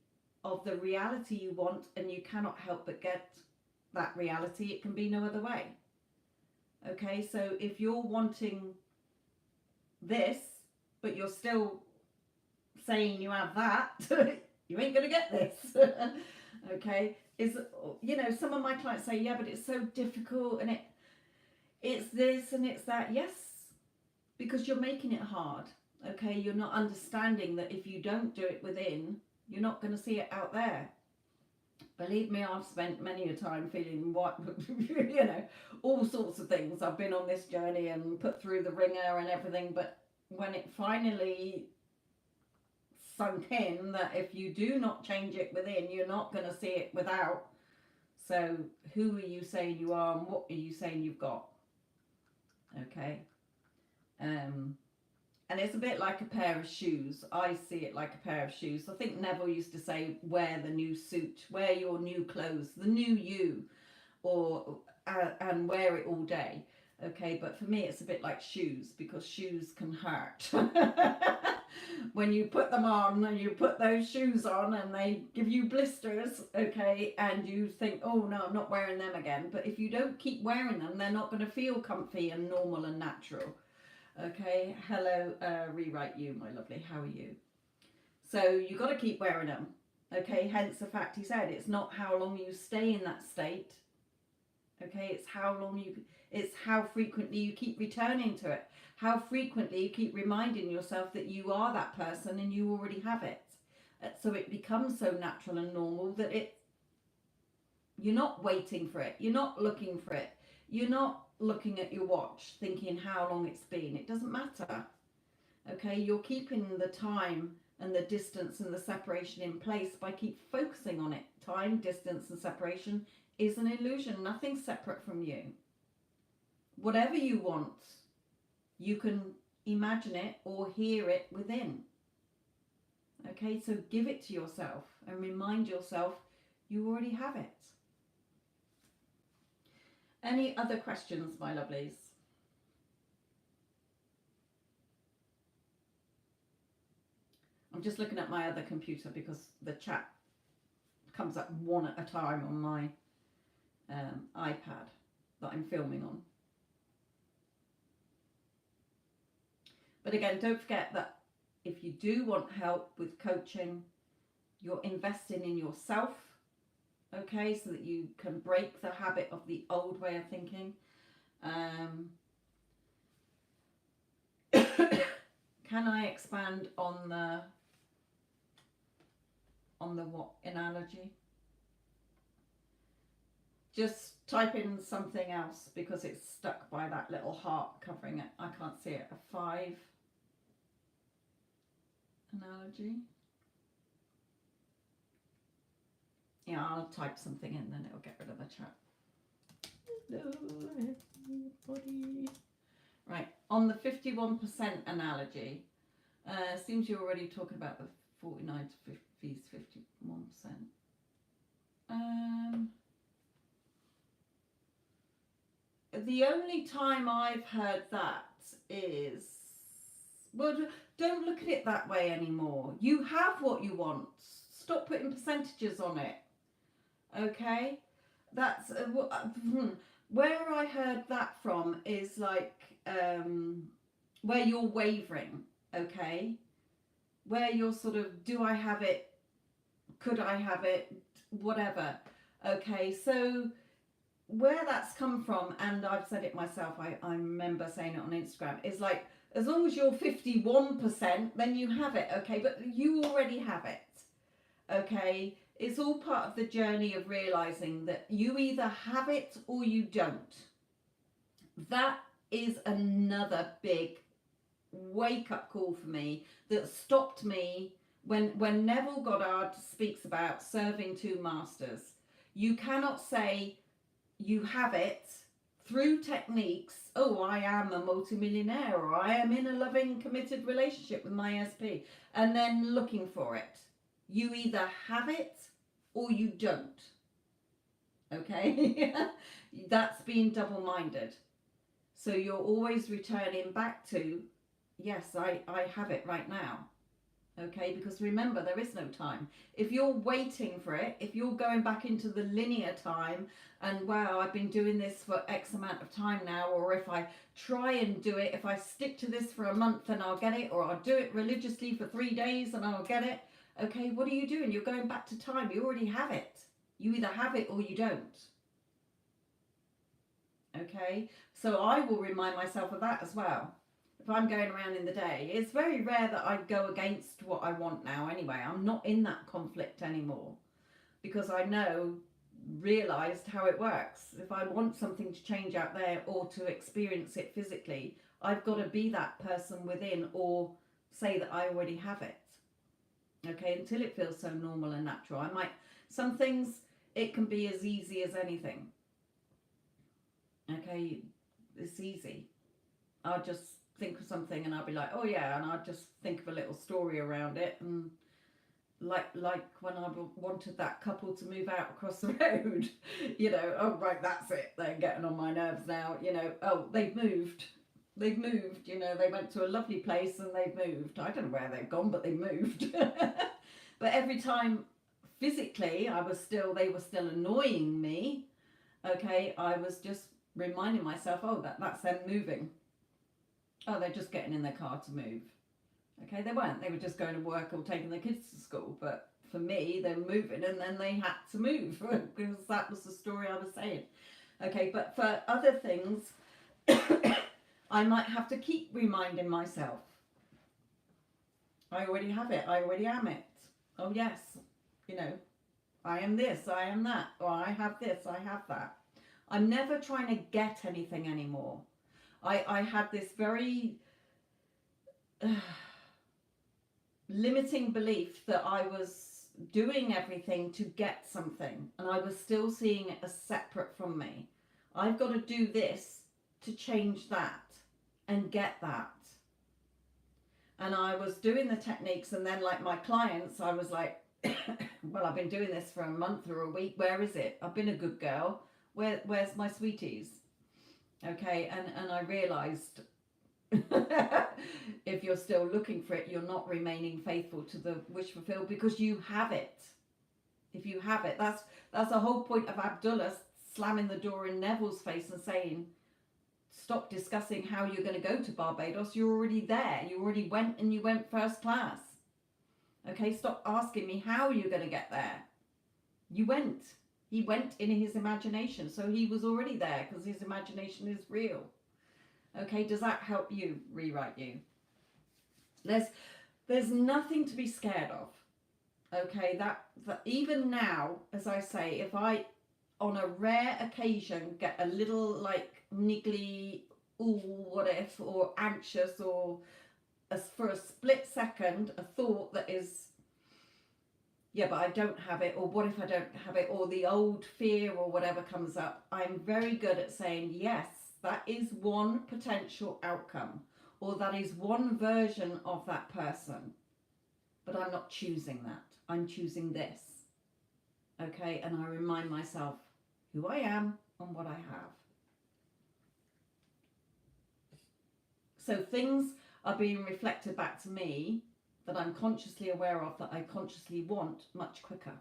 of the reality you want and you cannot help but get that reality. It can be no other way. Okay, so if you're wanting this, but you're still saying you have that, you ain't going to get this. Okay, some of my clients say, yeah, but it's so difficult and it's this and it's that. Yes, because you're making it hard. Okay, you're not understanding that if you don't do it within, you're not going to see it out there. Believe me, I've spent many a time feeling all sorts of things. I've been on this journey and put through the ringer and everything, but when it finally sunk in that if you do not change it within, you're not going to see it without. So who are you saying you are and what are you saying you've got? Okay. And it's a bit like a pair of shoes. I see it like a pair of shoes. I think Neville used to say, wear the new suit, wear your new clothes, the new you, or and wear it all day. Okay, but for me it's a bit like shoes, because shoes can hurt. When you put them on and you put those shoes on and they give you blisters, okay, and you think, oh no, I'm not wearing them again. But if you don't keep wearing them, they're not going to feel comfy and normal and natural. Okay, hello, rewrite you, my lovely, how are you? So you got to keep wearing them. Okay, hence the fact he said it's not how long you stay in that state. Okay, it's how frequently you keep returning to it. How frequently you keep reminding yourself that you are that person and you already have it. So it becomes so natural and normal that you're not waiting for it. You're not looking for it. You're not looking at your watch thinking how long it's been. It doesn't matter. Okay, you're keeping the time and the distance and the separation in place by keep focusing on it. Time, distance and separation is an illusion. Nothing's separate from you. Whatever you want, you can imagine it or hear it within. Okay, so give it to yourself and remind yourself you already have it. Any other questions, my lovelies? I'm just looking at my other computer because the chat comes up one at a time on my iPad that I'm filming on. But again, don't forget that if you do want help with coaching, you're investing in yourself, okay, so that you can break the habit of the old way of thinking. Can I expand on the what analogy? Just type in something else because it's stuck by that little heart covering it. I can't see it. A 5 analogy. Yeah, I'll type something in, then it'll get rid of the chat. Hello, everybody. Right, on the 51% analogy, seems you're already talking about the 49 to 50's 51%. The only time I've heard that is, well, don't look at it that way anymore. You have what you want. Stop putting percentages on it. Okay? That's where I heard that from is like where you're wavering. Okay? Where you're sort of, do I have it? Could I have it? Whatever. Okay, so where that's come from, and I've said it myself, I remember saying it on Instagram, is like, as long as you're 51%, then you have it, okay? But you already have it, okay? It's all part of the journey of realizing that you either have it or you don't. That is another big wake-up call for me that stopped me when Neville Goddard speaks about serving two masters. You cannot say you have it through techniques, oh, I am a multimillionaire, or I am in a loving, committed relationship with my SP, and then looking for it. You either have it or you don't. Okay? That's being double-minded. So you're always returning back to, yes, I have it right now. Okay, because remember, there is no time. If you're waiting for it, if you're going back into the linear time and, wow, I've been doing this for X amount of time now, or if I try and do it, if I stick to this for a month and I'll get it, or I'll do it religiously for 3 days and I'll get it. Okay, what are you doing? You're going back to time. You already have it. You either have it or you don't. Okay, so I will remind myself of that as well. If I'm going around in the day, it's very rare that I go against what I want now anyway. I'm not in that conflict anymore because I realized how it works. If I want something to change out there or to experience it physically, I've got to be that person within or say that I already have it. Okay, until it feels so normal and natural. Some things, it can be as easy as anything. Okay, it's easy. I'll just think of something and I'll be like, oh yeah, and I'll just think of a little story around it, and like when I wanted that couple to move out across the road, oh right, that's it, they're getting on my nerves now, oh, they've moved, they went to a lovely place and they've moved. I don't know where they've gone, but they moved. But every time physically they were still annoying me, okay, I was just reminding myself, oh, that's them moving. Oh, they're just getting in their car to move. Okay, they weren't. They were just going to work or taking their kids to school. But for me, they were moving, and then they had to move because that was the story I was saying. Okay, but for other things, I might have to keep reminding myself. I already have it. I already am it. Oh yes, you know, I am this. I am that. Or I have this. I have that. I'm never trying to get anything anymore. I had this very limiting belief that I was doing everything to get something, and I was still seeing it as separate from me. I've got to do this to change that and get that. And I was doing the techniques, and then, like my clients, I was like, well, I've been doing this for a month or a week. Where is it? I've been a good girl. Where's my sweeties? Okay, and I realized if you're still looking for it, you're not remaining faithful to the wish fulfilled, because you have it. If you have it, that's the whole point of Abdullah slamming the door in Neville's face and saying, stop discussing how you're going to go to Barbados. You're already there. You already went, and you went first class. Okay, stop asking me how you're going to get there. You went. He went in his imagination, so he was already there because his imagination is real. Okay, does that help you rewrite you? There's nothing to be scared of. Okay, that even now, as I say, if I on a rare occasion get a little like niggly, ooh, what if, or anxious, or for a split second a thought that is, yeah, but I don't have it, or what if I don't have it, or the old fear or whatever comes up, I'm very good at saying, yes, that is one potential outcome, or that is one version of that person, but I'm not choosing that. I'm choosing this. Okay, and I remind myself who I am and what I have. So things are being reflected back to me that I'm consciously aware of, that I consciously want much quicker.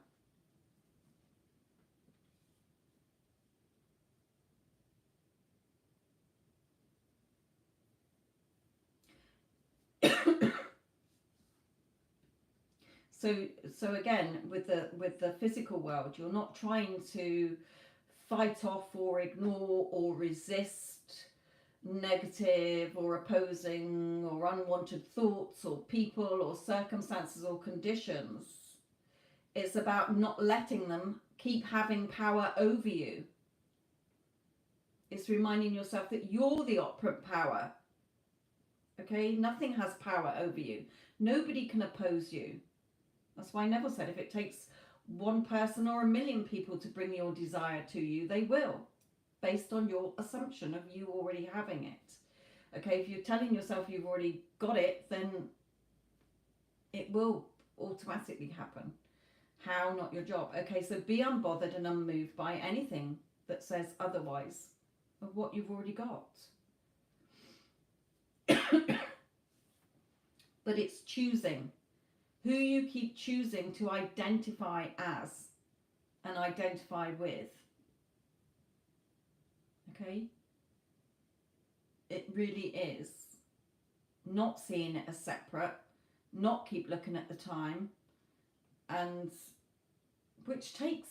So again, with the physical world, you're not trying to fight off or ignore or resist negative or opposing or unwanted thoughts or people or circumstances or conditions. It's about not letting them keep having power over you. It's reminding yourself that you're the operant power. Okay, nothing has power over you. Nobody can oppose you. That's why Neville said if it takes one person or a million people to bring your desire to you, they will, based on your assumption of you already having it. Okay, if you're telling yourself you've already got it, then it will automatically happen. How? Not your job. Okay, so be unbothered and unmoved by anything that says otherwise of what you've already got. But it's choosing who you keep choosing to identify as and identify with. Okay? It really is. Not seeing it as separate, not keep looking at the time, and which takes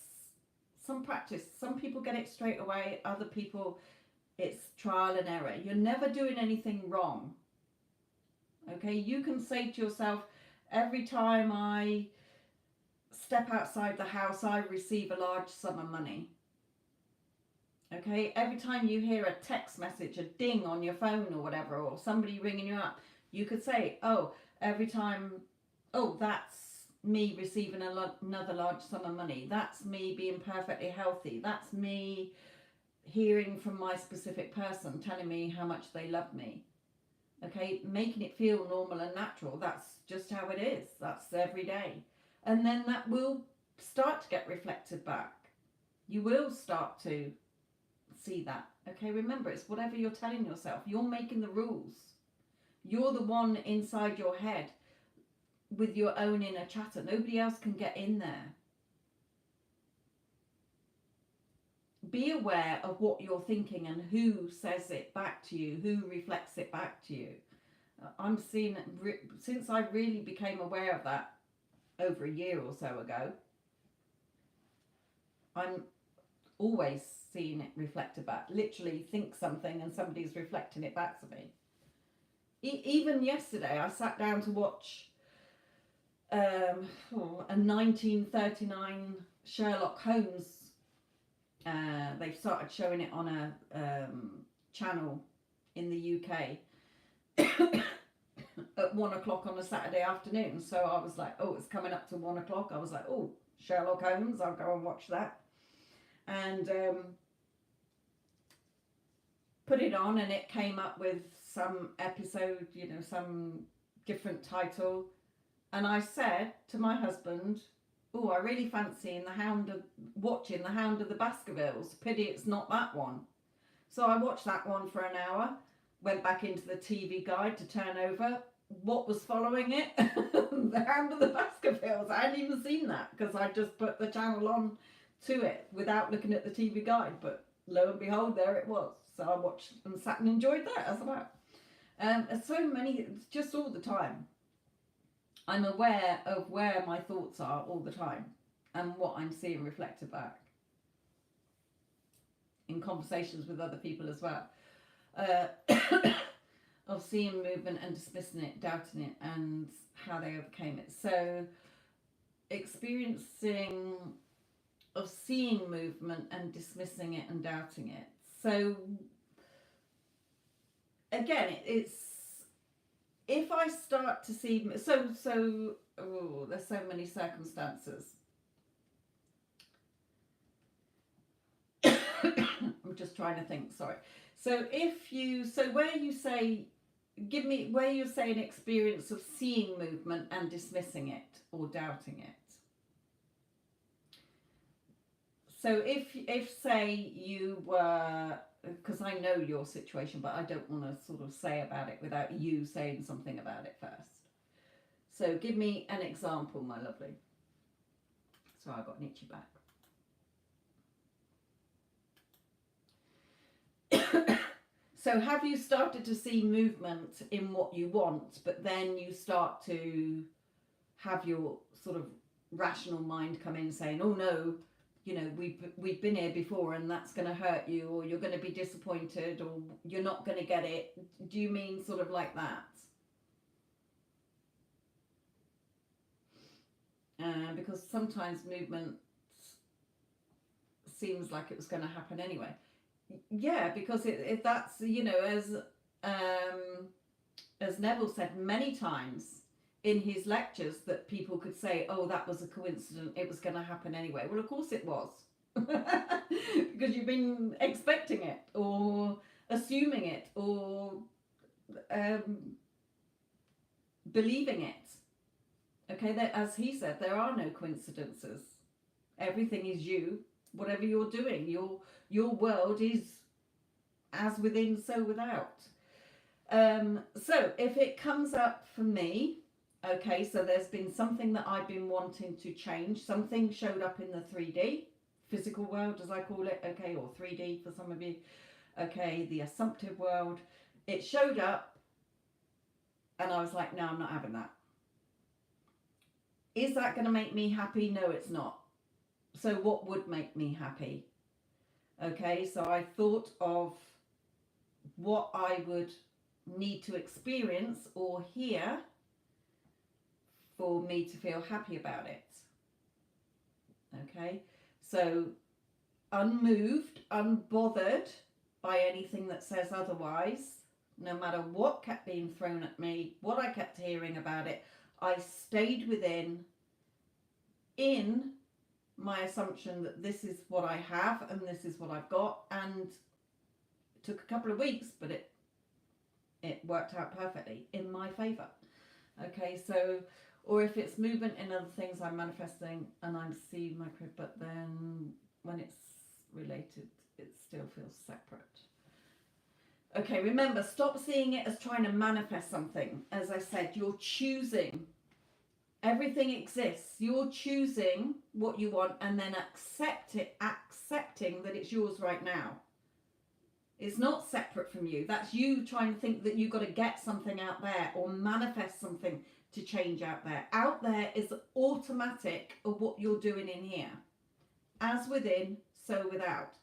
some practice. Some people get it straight away, other people it's trial and error. You're never doing anything wrong. Okay? You can say to yourself, every time I step outside the house, I receive a large sum of money. Okay, every time you hear a text message, a ding on your phone or whatever, or somebody ringing you up, you could say, oh, every time, oh, that's me receiving another large sum of money. That's me being perfectly healthy. That's me hearing from my specific person telling me how much they love me. Okay, making it feel normal and natural. That's just how it is. That's every day. And then that will start to get reflected back. You will start to see that. Okay, remember, it's whatever you're telling yourself. You're making the rules. You're the one inside your head with your own inner chatter. Nobody else can get in there. Be aware of what you're thinking and who says it back to you, who reflects it back to you. I'm seeing it since I really became aware of that over a year or so ago. I'm always seeing it reflected back. Literally think something and somebody's reflecting it back to me. Even yesterday, I sat down to watch a 1939 Sherlock Holmes. They've started showing it on a channel in the UK at 1 o'clock on a Saturday afternoon. So I was like, oh, it's coming up to 1 o'clock. I was like, oh, Sherlock Holmes, I'll go and watch that. And put it on, and it came up with some episode, some different title. And I said to my husband, oh, I really fancy watching The Hound of the Baskervilles. Pity it's not that one. So I watched that one for an hour, went back into the TV guide to turn over. What was following it? The Hound of the Baskervilles. I hadn't even seen that because I just put the channel on to it without looking at the TV guide. But lo and behold, there it was. So I watched and sat and enjoyed that as well. So many, just all the time. I'm aware of where my thoughts are all the time and what I'm seeing reflected back in conversations with other people as well. Of seeing movement and dismissing it, doubting it, and how they overcame it. So experiencing of seeing movement and dismissing it and doubting it. So again, it's if I start to see there's so many circumstances. I'm just trying to think, sorry. So where you say where you say an experience of seeing movement and dismissing it or doubting it. So if say you were, because I know your situation, but I don't want to sort of say about it without you saying something about it first. So give me an example, my lovely. Sorry, I got an itchy back. So have you started to see movement in what you want, but then you start to have your sort of rational mind come in saying, oh no, we've been here before and that's going to hurt you, or you're going to be disappointed, or you're not going to get it. Do you mean sort of like that? Because sometimes movement seems like it was going to happen anyway. Yeah, because if that's, as Neville said many times in his lectures, that people could say, oh, that was a coincidence, it was going to happen anyway. Well, of course it was. Because you've been expecting it or assuming it or believing it. Okay, as he said, there are no coincidences. Everything is you. Whatever you're doing, your world is as within, so without. So if it comes up for me, okay, so there's been something that I've been wanting to change. Something showed up in the 3D, physical world as I call it, okay, or 3D for some of you, okay, the assumptive world. It showed up and I was like, no, I'm not having that. Is that going to make me happy? No, it's not. So what would make me happy? Okay, so I thought of what I would need to experience or hear for me to feel happy about it. Okay, so unmoved, unbothered by anything that says otherwise, no matter what kept being thrown at me, what I kept hearing about it, I stayed in my assumption that this is what I have and this is what I've got, and it took a couple of weeks, but it worked out perfectly in my favor. Okay, so, or if it's movement in other things, I'm manifesting and I'm seeing my crib, but then when it's related, it still feels separate. Okay, remember, stop seeing it as trying to manifest something. As I said, you're choosing. Everything exists. You're choosing what you want and then accepting that it's yours right now. It's not separate from you. That's you trying to think that you've got to get something out there or manifest something to change out there. Out there is automatic of what you're doing in here. As within, so without.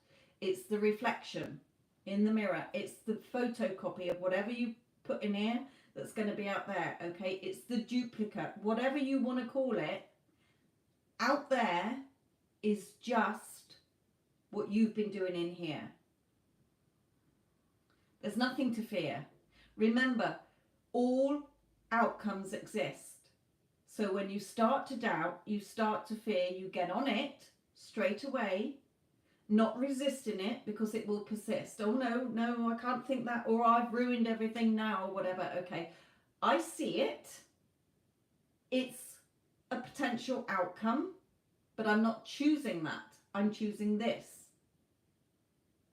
It's the reflection in the mirror. It's the photocopy of whatever you put in here that's going to be out there, okay? It's the duplicate, whatever you want to call it. Out there is just what you've been doing in here. There's nothing to fear. Remember, all outcomes exist. So when you start to doubt, you start to fear, you get on it straight away, not resisting it because it will persist. Oh no, I can't think that, or I've ruined everything now, or whatever. Okay, I see it. It's a potential outcome, but I'm not choosing that. I'm choosing this.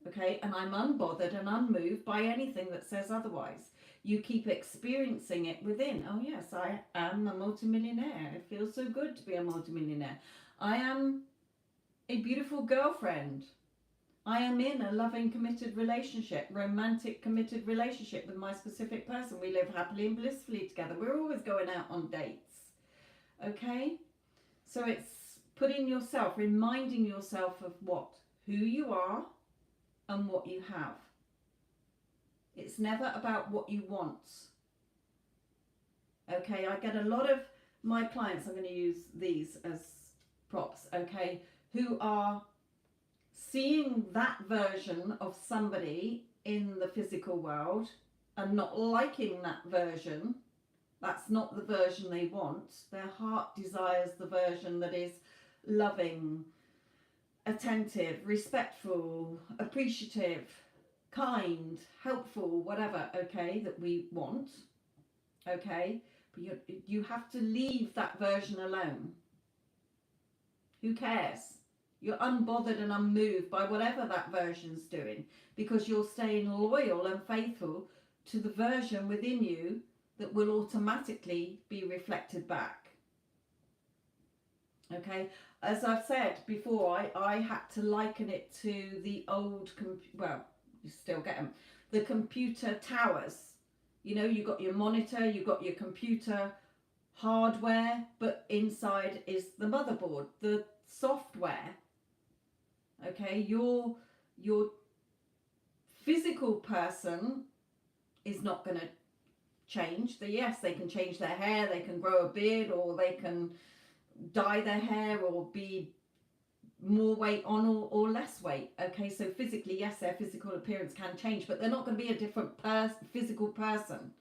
Okay, and I'm unbothered and unmoved by anything that says otherwise. You keep experiencing it within. Oh yes, I am a multimillionaire. It feels so good to be a multimillionaire. I am a beautiful girlfriend. I am in a loving, committed relationship, romantic, committed relationship with my specific person. We live happily and blissfully together. We're always going out on dates. Okay? So it's putting yourself, reminding yourself of what? Who you are and what you have. It's never about what you want. Okay, I get a lot of my clients, I'm going to use these as props, okay, who are seeing that version of somebody in the physical world and not liking that version. That's not the version they want. Their heart desires the version that is loving, attentive, respectful, appreciative, kind, helpful, whatever, okay, that we want, okay, but you have to leave that version alone. Who cares? You're unbothered and unmoved by whatever that version's doing because you're staying loyal and faithful to the version within you that will automatically be reflected back. Okay, as I've said before, I had to liken it to the old, well, you still get them, the computer towers. You know, you got your monitor, you got your computer hardware, but inside is the motherboard, the software. Okay, your physical person is not going to change. Yes, they can change their hair, they can grow a beard, or they can dye their hair, or be more weight on or less weight. Okay, so physically, yes, their physical appearance can change, but they're not going to be a different physical person.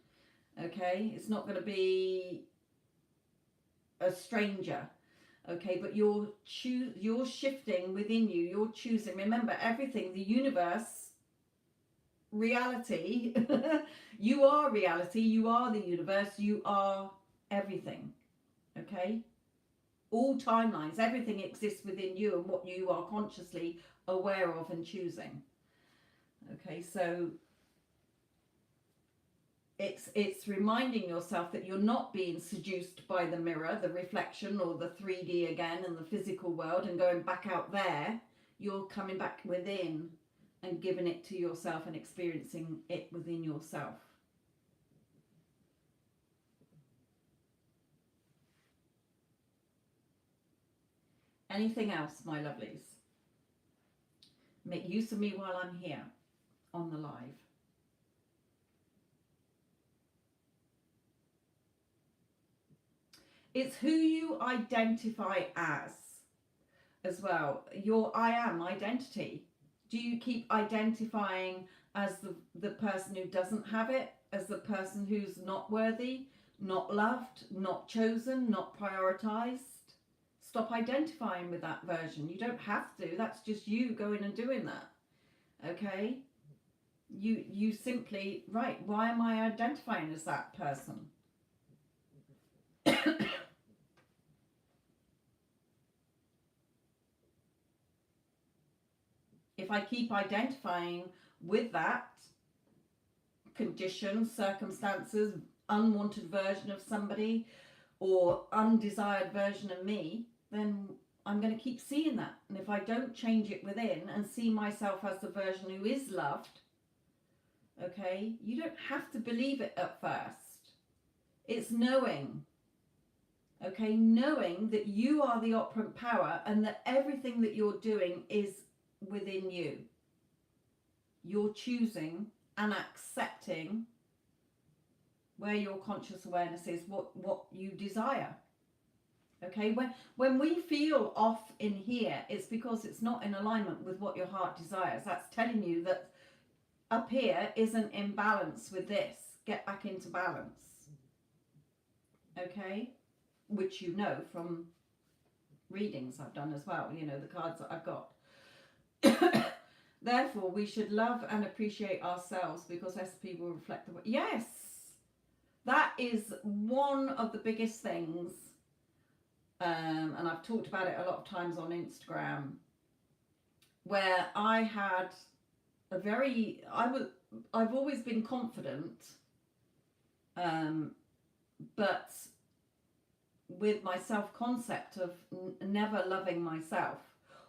Okay, it's not going to be a stranger. Okay, but you're shifting within you, you're choosing. Remember, everything, the universe, reality, you are reality, you are the universe, you are everything. Okay, all timelines, everything exists within you and what you are consciously aware of and choosing. Okay, so it's reminding yourself that you're not being seduced by the mirror, the reflection, or the 3D again and the physical world and going back out there. You're coming back within and giving it to yourself and experiencing it within yourself. Anything else, my lovelies? Make use of me while I'm here on the live. It's who you identify as well. Your I am identity. Do you keep identifying as the person who doesn't have it, as the person who's not worthy, not loved, not chosen, not prioritized? Stop identifying with that version. You don't have to. That's just you going and doing that. Okay? You simply, right, why am I identifying as that person? If I keep identifying with that condition, circumstances, unwanted version of somebody, or undesired version of me, then I'm going to keep seeing that. And if I don't change it within and see myself as the version who is loved, Okay, you don't have to believe it at first. It's knowing. Okay, knowing that you are the operant power and that everything that you're doing is within you. You're choosing and accepting where your conscious awareness is, what you desire. Okay, when we feel off in here, it's because it's not in alignment with what your heart desires. That's telling you that up here isn't in balance with this. Get back into balance. Okay, which you know from readings I've done as well, you know, the cards that I've got. Therefore, we should love and appreciate ourselves because SP will reflect the way. Yes, that is one of the biggest things. And I've talked about it a lot of times on Instagram, where I had a very, I've always been confident, but with my self-concept of never loving myself,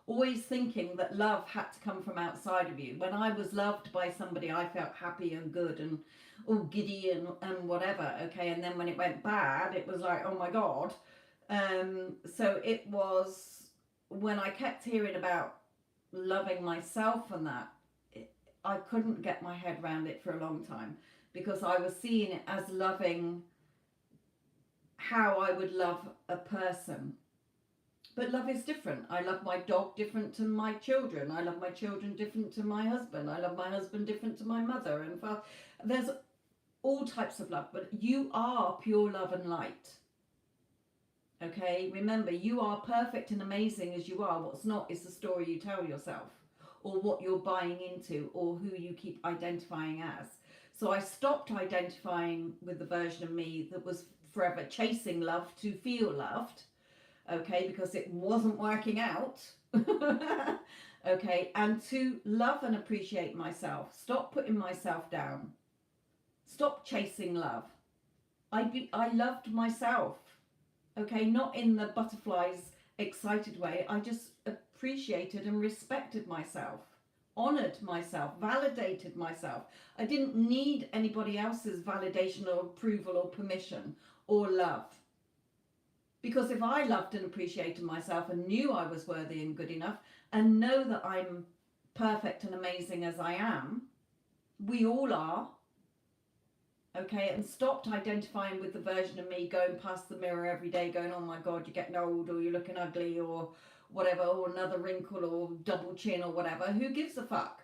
always thinking that love had to come from outside of you. When I was loved by somebody, I felt happy and good and all giddy and whatever, okay? And then when it went bad, it was like, oh my God. So it was when I kept hearing about loving myself and that, I couldn't get my head around it for a long time because I was seeing it as loving how I would love a person. But love is different. I love my dog different to my children. I love my children different to my husband. I love my husband different to my mother. And there's all types of love, but you are pure love and light. Okay, remember, you are perfect and amazing as you are. What's not is the story you tell yourself, or what you're buying into, or who you keep identifying as. So I stopped identifying with the version of me that was forever chasing love to feel loved, okay, because it wasn't working out. Okay, and to love and appreciate myself. Stop putting myself down. Stop chasing love. I loved myself. Okay, not in the butterflies excited way. I just appreciated and respected myself, honored myself, validated myself. I didn't need anybody else's validation or approval or permission or love. Because if I loved and appreciated myself and knew I was worthy and good enough and know that I'm perfect and amazing as I am, we all are, okay, and stopped identifying with the version of me going past the mirror every day going, oh my God, you're getting old, or you're looking ugly, or whatever, or another wrinkle, or double chin, or whatever. Who gives a fuck?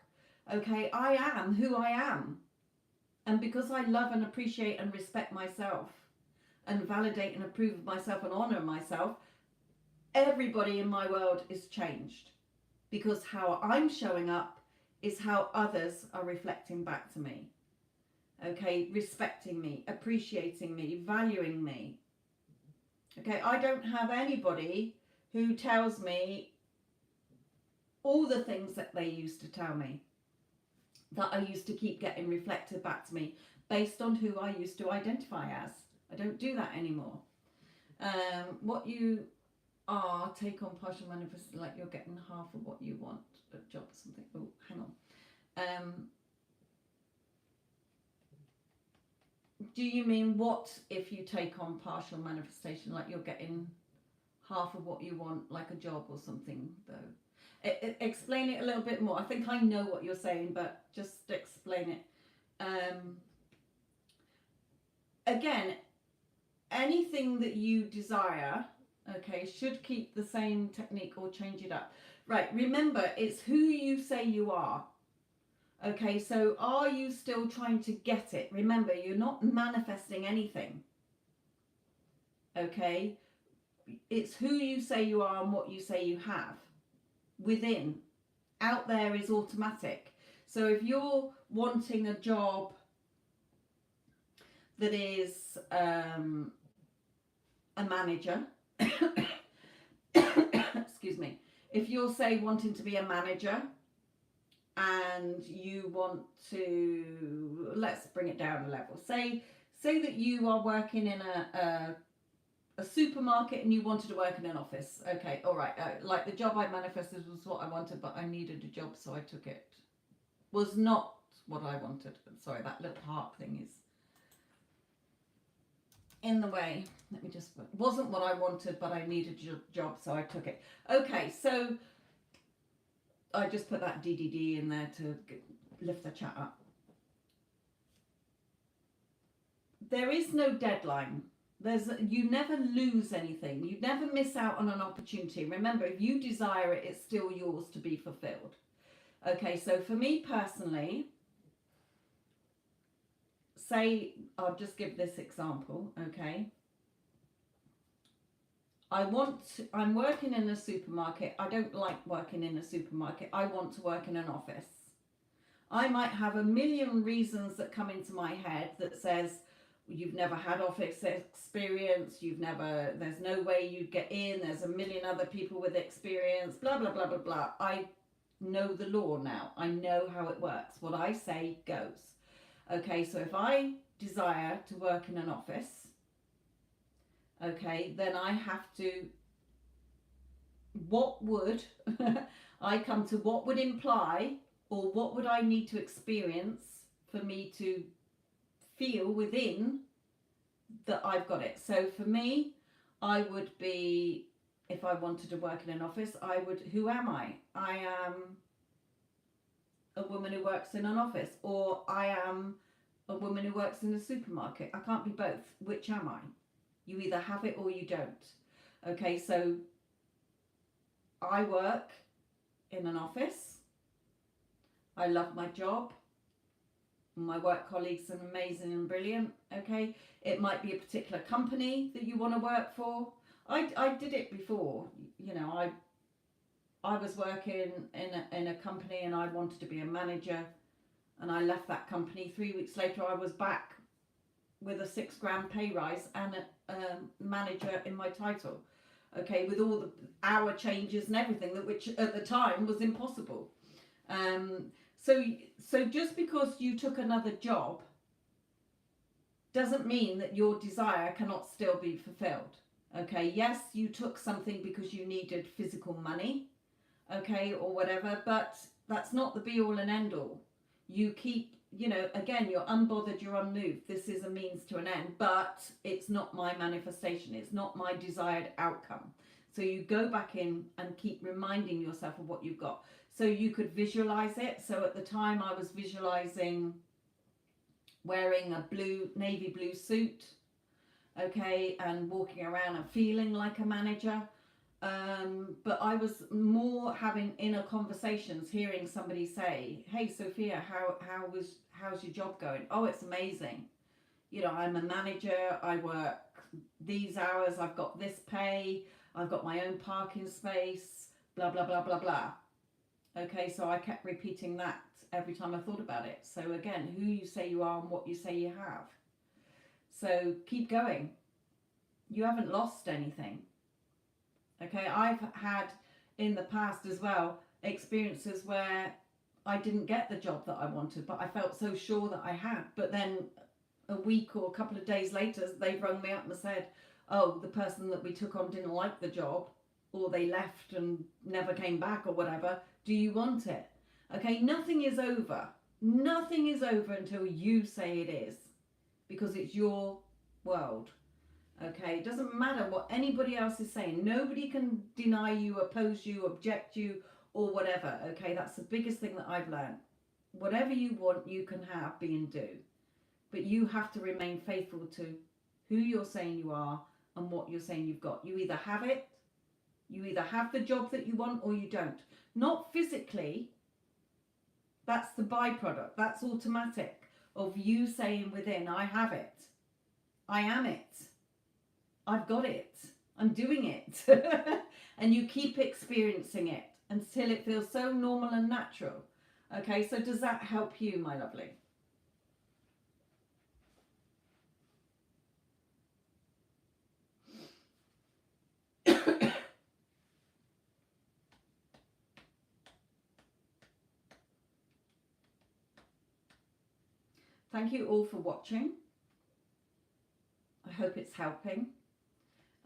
Okay, I am who I am. And because I love and appreciate and respect myself and validate and approve of myself and honor myself, everybody in my world is changed. Because how I'm showing up is how others are reflecting back to me. Okay, respecting me, appreciating me, valuing me. Okay, I don't have anybody who tells me all the things that they used to tell me, that I used to keep getting reflected back to me based on who I used to identify as. I don't do that anymore. What you are, take on partial manifestation, like you're getting half of what you want, a job or something. Oh, hang on. Do you mean what if you take on partial manifestation, like you're getting half of what you want, like a job or something, though? Explain it a little bit more. I think I know what you're saying, but just explain it. Again, anything that you desire, okay, should keep the same technique or change it up. Right, remember, it's who you say you are. Okay, so are you still trying to get it? Remember, you're not manifesting anything. Okay, it's who you say you are and what you say you have within. Out there is automatic. So if you're wanting a job that is a manager, excuse me, if you're, say, wanting to be a manager, and you want to, let's bring it down a level. Say that you are working in a supermarket and you wanted to work in an office. Okay, all right. Like the job I manifested was what I wanted, but I needed a job, so I took it. Was not what I wanted. Sorry, that little heart thing is in the way. Let me just, it wasn't what I wanted, but I needed a job, so I took it. Okay, so I just put that DDD in there to lift the chat up. There is no deadline. You never lose anything. You never miss out on an opportunity. Remember, if you desire it, it's still yours to be fulfilled. Okay, so for me personally, say, I'll just give this example, okay? I'm working in a supermarket. I don't like working in a supermarket. I want to work in an office. I might have a million reasons that come into my head that says, you've never had office experience, there's no way you'd get in, there's a million other people with experience, blah, blah, blah, blah, blah. I know the law now. I know how it works. What I say goes. Okay, so if I desire to work in an office, okay, then I have to, what would, I come to what would imply, or what would I need to experience for me to feel within that I've got it. So for me, I would be, if I wanted to work in an office, who am I? I am a woman who works in an office, or I am a woman who works in a supermarket. I can't be both. Which am I? You either have it or you don't. Okay, so I work in an office. I love my job. My work colleagues are amazing and brilliant. Okay, it might be a particular company that you want to work for. I did it before. You know, I was working in a company and I wanted to be a manager, and I left that company. 3 weeks later, I was back with a £6,000 pay rise and a manager in my title. Okay, with all the hour changes and everything, which at the time was impossible. So just because you took another job doesn't mean that your desire cannot still be fulfilled. Okay, yes, you took something because you needed physical money, okay, or whatever, but that's not the be all and end all. You keep, you know, again, you're unbothered, you're unmoved. This is a means to an end, but it's not my manifestation. It's not my desired outcome. So you go back in and keep reminding yourself of what you've got. So you could visualize it. So at the time I was visualizing wearing a navy blue suit, okay, and walking around and feeling like a manager. But I was more having inner conversations, hearing somebody say, "Hey Sophia, how's your job going?" "Oh, it's amazing. You know, I'm a manager, I work these hours, I've got this pay, I've got my own parking space, blah, blah, blah, blah, blah." Okay, so I kept repeating that every time I thought about it. So again, who you say you are and what you say you have. So keep going. You haven't lost anything. Okay, I've had in the past as well experiences where I didn't get the job that I wanted, but I felt so sure that I had. But then a week or a couple of days later, they rung me up and said, "Oh, the person that we took on didn't like the job, or they left and never came back, or whatever. Do you want it?" Okay, nothing is over. Nothing is over until you say it is, because it's your world. Okay, it doesn't matter what anybody else is saying. Nobody can deny you, oppose you, object you, or whatever. Okay, that's the biggest thing that I've learned. Whatever you want, you can have, be and do. But you have to remain faithful to who you're saying you are and what you're saying you've got. You either have it, you either have the job that you want, or you don't. Not physically. That's the byproduct. That's automatic of you saying within, "I have it. I am it. I've got it. I'm doing it." And you keep experiencing it until it feels so normal and natural. Okay, so does that help you, my lovely? Thank you all for watching. I hope it's helping.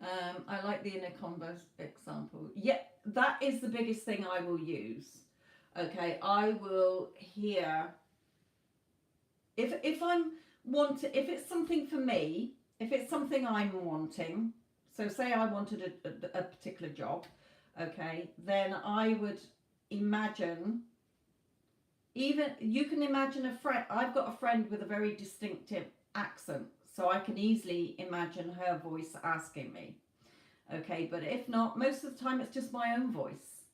I like the inner converse example. Yeah, that is the biggest thing I will use. Okay, I will hear if I'm wanting, if it's something for me, if it's something I'm wanting, so say I wanted a particular job, okay, then I would imagine, even you can imagine a friend. I've got a friend with a very distinctive accent, so I can easily imagine her voice asking me. Okay, but if not, most of the time it's just my own voice.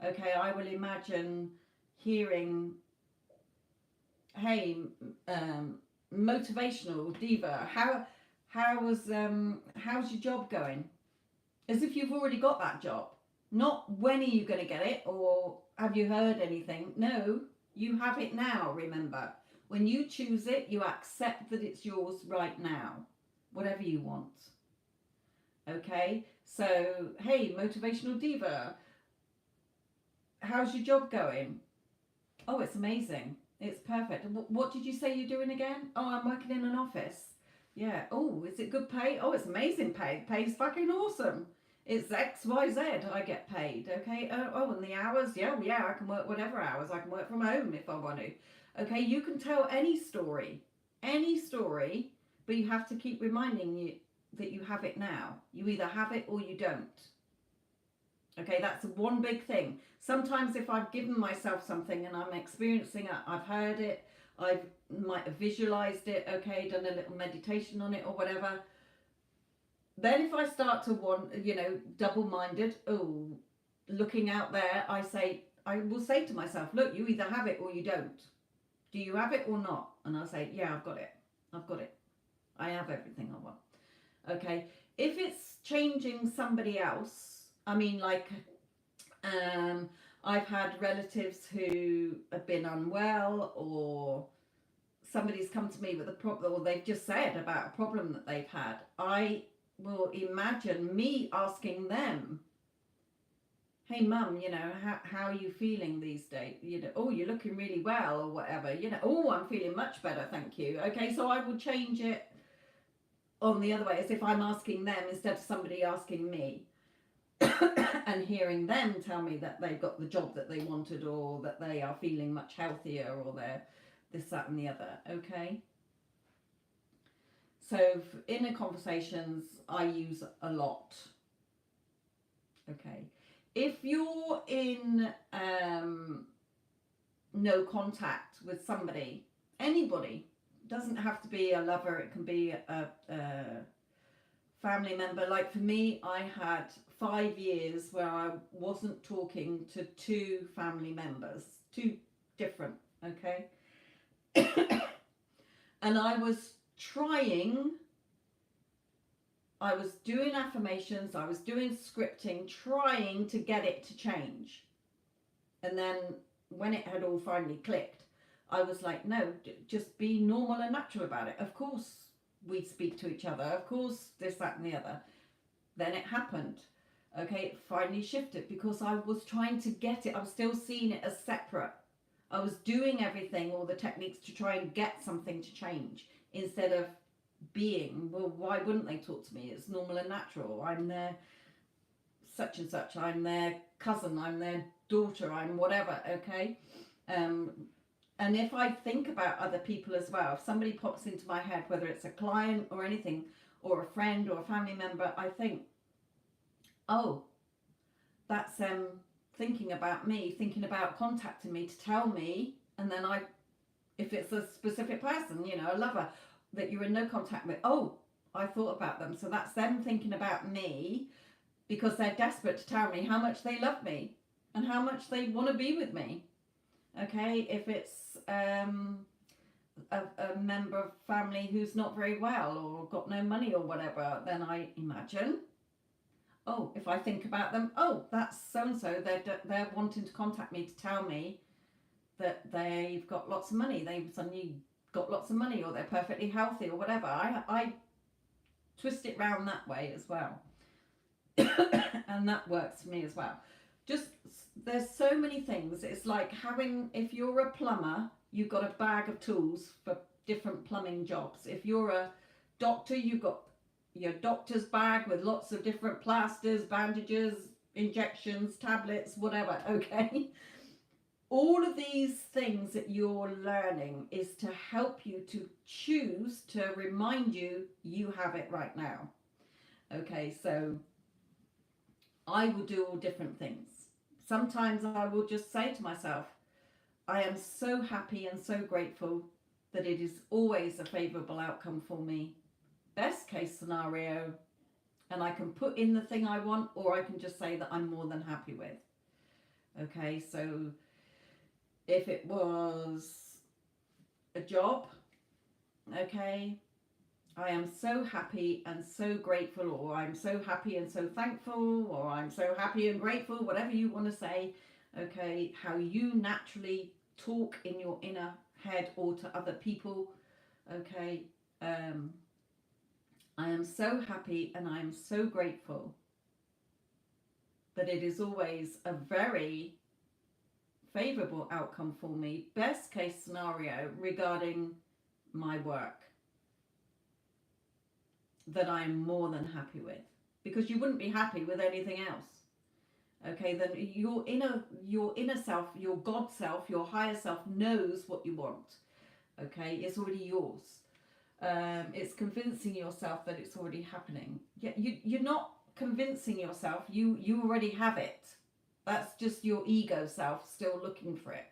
Okay, I will imagine hearing, hey, motivational diva, how's your job going? As if you've already got that job. Not when are you going to get it or have you heard anything. No, you have it now, remember. When you choose it, you accept that it's yours right now, whatever you want. Okay, so hey, motivational diva, how's your job going? Oh, it's amazing. It's perfect. What did you say you're doing again? Oh, I'm working in an office. Yeah. Oh, is it good pay? Oh, it's amazing pay. Pay's fucking awesome. It's XYZ I get paid. Okay. Oh, and the hours? Yeah, I can work whatever hours. I can work from home if I want to. Okay. You can tell any story, but you have to keep reminding you that you have it now. You either have it or you don't. Okay, that's one big thing. Sometimes if I've given myself something and I'm experiencing it, I've heard it, I might have visualized it, okay, done a little meditation on it or whatever. Then if I start to want, double-minded, looking out there, I will say to myself, look, you either have it or you don't. Do you have it or not? And I'll say, yeah, I've got it. I have everything I want. Okay, if it's changing somebody else, I mean, like, I've had relatives who have been unwell, or somebody's come to me with a problem, or they've just said about a problem that they've had. I will imagine me asking them, hey mum, how are you feeling these days? Oh, you're looking really well, or whatever. Oh, I'm feeling much better, thank you. Okay, so I will change it on the other way, as if I'm asking them instead of somebody asking me. And hearing them tell me that they've got the job that they wanted, or that they are feeling much healthier, or they're this, that and the other. Okay, so inner conversations I use a lot. Okay, if you're in no contact with somebody, anybody, doesn't have to be a lover, it can be a family member. Like for me, I had 5 years where I wasn't talking to 2 family members, 2 different, okay? And I was doing affirmations, I was doing scripting, trying to get it to change. And then when it had all finally clicked, I was like, no, just be normal and natural about it. Of course we speak to each other, of course this, that and the other. Then it happened. Okay, it finally shifted because I was trying to get it. I was still seeing it as separate. I was doing everything, all the techniques to try and get something to change instead of being, well, why wouldn't they talk to me? It's normal and natural. I'm their such and such. I'm their cousin. I'm their daughter. I'm whatever, okay? And if I think about other people as well, if somebody pops into my head, whether it's a client or anything, or a friend or a family member, I think, oh, that's thinking about me, thinking about contacting me to tell me. And then if it's a specific person, a lover that you're in no contact with, oh, I thought about them. So that's them thinking about me because they're desperate to tell me how much they love me and how much they want to be with me. Okay, if it's a member of family who's not very well or got no money or whatever, then I imagine, oh, if I think about them, oh, that's so-and-so, they're wanting to contact me to tell me that they've got lots of money, they've suddenly got lots of money, or they're perfectly healthy or whatever. I twist it round that way as well. And that works for me as well. Just, there's so many things. It's like if you're a plumber, you've got a bag of tools for different plumbing jobs. If you're a doctor, you've got your doctor's bag with lots of different plasters, bandages, injections, tablets, whatever, okay? all of these things that you're learning is to help you to choose, to remind you you have it right now. Okay, so I will do all different things. Sometimes I will just say to myself, I am so happy and so grateful that it is always a favourable outcome for me. Best case scenario, and I can put in the thing I want, or I can just say that I'm more than happy with. Okay, so if it was a job, okay, I am so happy and so grateful, or I'm so happy and so thankful, or I'm so happy and grateful, whatever you want to say, okay, how you naturally talk in your inner head or to other people, okay. I am so happy and I am so grateful that it is always a very favourable outcome for me, best case scenario regarding my work, that I'm more than happy with, because you wouldn't be happy with anything else. Okay, then your inner self, your God self, your higher self knows what you want. Okay, it's already yours. It's convincing yourself that it's already happening. You're not convincing yourself. You already have it. That's just your ego self still looking for it.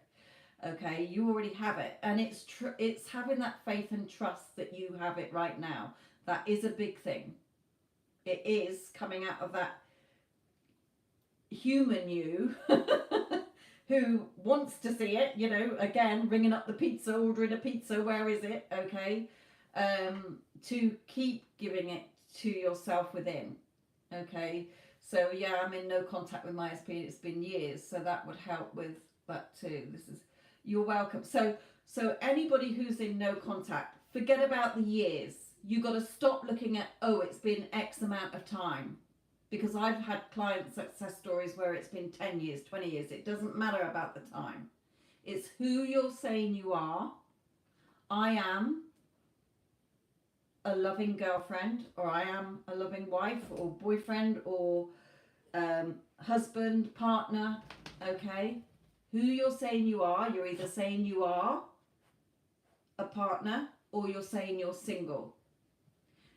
Okay, you already have it, and it's having that faith and trust that you have it right now. That is a big thing. It is coming out of that human you who wants to see it, again, ringing up the pizza, ordering a pizza, where is it? Okay, to keep giving it to yourself within. Okay, so yeah, I'm in no contact with my SP. It's been years, so that would help with that too. You're welcome. So anybody who's in no contact, forget about the years. You got to stop looking at, oh, it's been X amount of time, because I've had client success stories where it's been 10 years, 20 years. It doesn't matter about the time. It's who you're saying you are. I am a loving girlfriend, or I am a loving wife or boyfriend or husband, partner. Okay, who you're saying you are, you're either saying you are a partner or you're saying you're single.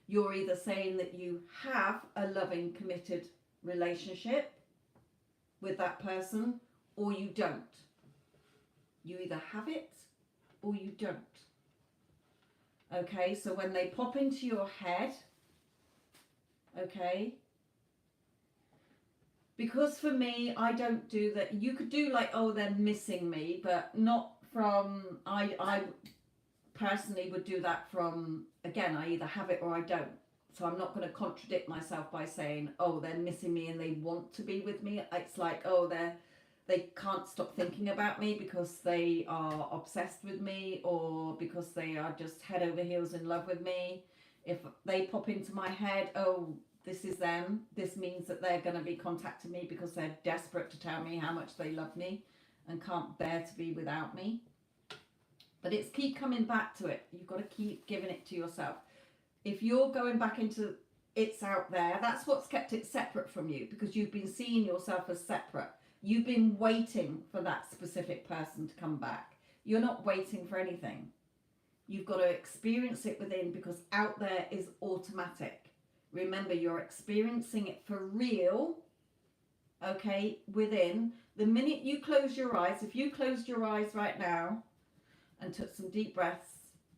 You're either saying that you have a loving, committed relationship with that person or you don't. You either have it or you don't. Okay, so when they pop into your head, okay, because for me, I don't do that. You could do like, oh, they're missing me, but not from, I personally would do that from, again, I either have it or I don't. So I'm not going to contradict myself by saying, oh, they're missing me and they want to be with me. It's like, oh, they can't stop thinking about me because they are obsessed with me, or because they are just head over heels in love with me. If they pop into my head, oh, this is them, this means that they're going to be contacting me because they're desperate to tell me how much they love me and can't bear to be without me. But it's keep coming back to it. You've got to keep giving it to yourself. If you're going back into it's out there, that's what's kept it separate from you, because you've been seeing yourself as separate. You've been waiting for that specific person to come back. You're not waiting for anything. You've got to experience it within, because out there is automatic. Remember, you're experiencing it for real, okay, within. The minute you close your eyes, if you closed your eyes right now and took some deep breaths,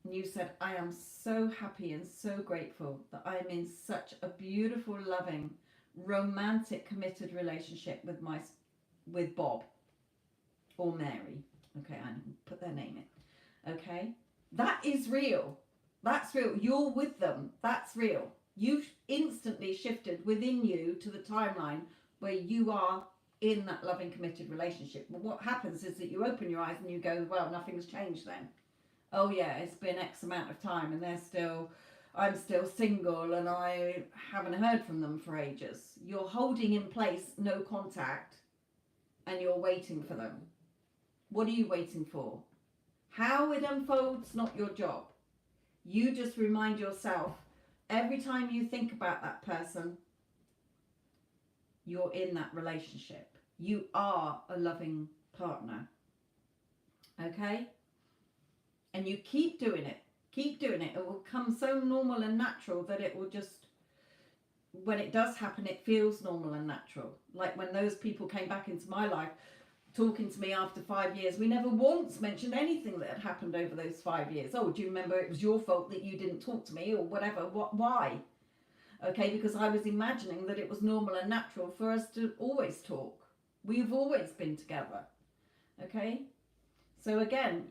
and you said, I am so happy and so grateful that I'm in such a beautiful, loving, romantic, committed relationship with Bob or Mary. Okay, I can put their name in. Okay, that is real. That's real. You're with them. That's real. You've instantly shifted within you to the timeline where you are in that loving, committed relationship. But what happens is that you open your eyes and you go, well, nothing's changed then. Oh yeah, it's been X amount of time and I'm still single and I haven't heard from them for ages. You're holding in place no contact and you're waiting for them. What are you waiting for? How it unfolds, not your job. You just remind yourself, every time you think about that person, you're in that relationship. You are a loving partner. Okay? And you keep doing it. Keep doing it. It will come so normal and natural that it will just, when it does happen, it feels normal and natural. Like when those people came back into my life, talking to me after 5 years, we never once mentioned anything that had happened over those 5 years. Oh, do you remember it was your fault that you didn't talk to me or whatever? Why? Okay, because I was imagining that it was normal and natural for us to always talk. We've always been together. Okay? So again,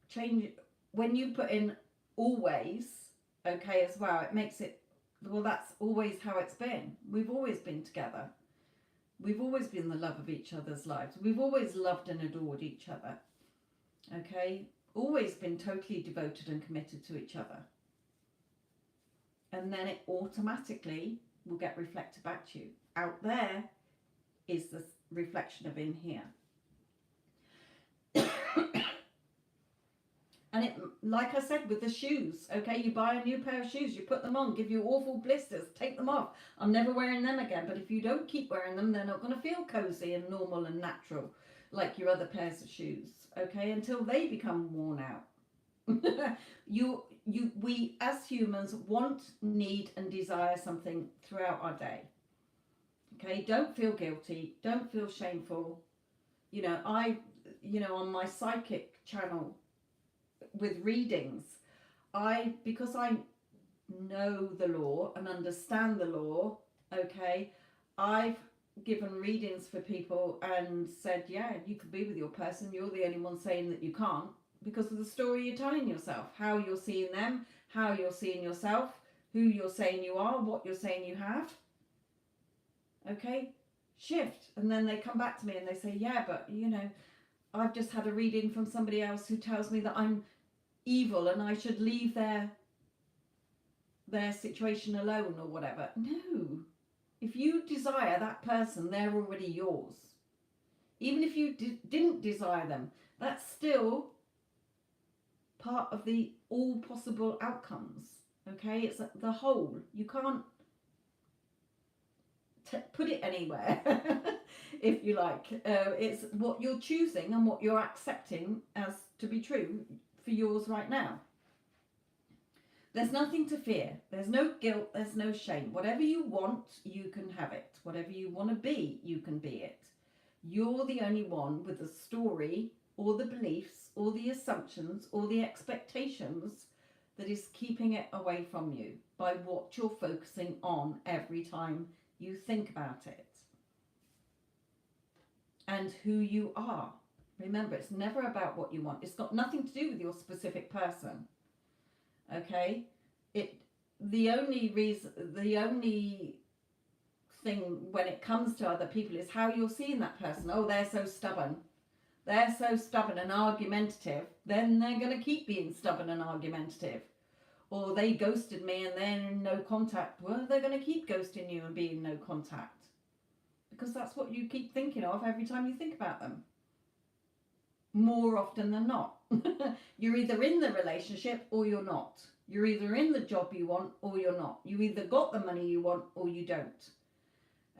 change when you put in always, okay, as well, it makes it, well, that's always how it's been. We've always been together. We've always been the love of each other's lives. We've always loved and adored each other. Okay? Always been totally devoted and committed to each other. And then it automatically will get reflected back to you. Out there is the reflection of in here. And it, like I said, with the shoes, okay, you buy a new pair of shoes, you put them on, give you awful blisters, take them off. I'm never wearing them again. But if you don't keep wearing them, they're not going to feel cozy and normal and natural like your other pairs of shoes, okay, until they become worn out. We as humans want, need and desire something throughout our day. Okay, don't feel guilty, don't feel shameful. You know, on my psychic channel with readings, because I know the law and understand the law, okay, I've given readings for people and said, yeah, you could be with your person, you're the only one saying that you can't, because of the story you're telling yourself, how you're seeing them, how you're seeing yourself, who you're saying you are, what you're saying you have. Okay, shift. And then they come back to me and they say, yeah, but I've just had a reading from somebody else who tells me that I'm evil and I should leave their situation alone or whatever. No. If you desire that person, they're already yours. Even if you didn't desire them, that's still part of the all possible outcomes. Okay, it's the whole. You can't put it anywhere, if you like. It's what you're choosing and what you're accepting as to be true for yours right now. There's nothing to fear. There's no guilt. There's no shame. Whatever you want, you can have it. Whatever you want to be, you can be it. You're the only one with the story or the beliefs or the assumptions or the expectations that is keeping it away from you by what you're focusing on every time you think about it. And who you are. Remember, it's never about what you want. It's got nothing to do with your specific person. Okay? The only thing when it comes to other people is how you're seeing that person. Oh, they're so stubborn. They're so stubborn and argumentative. Then they're going to keep being stubborn and argumentative. Or they ghosted me and they're in no contact. Well, they're going to keep ghosting you and be in no contact. Because that's what you keep thinking of every time you think about them. More often than not. You're either in the relationship or you're not. You're either in the job you want or you're not. You either got the money you want or you don't.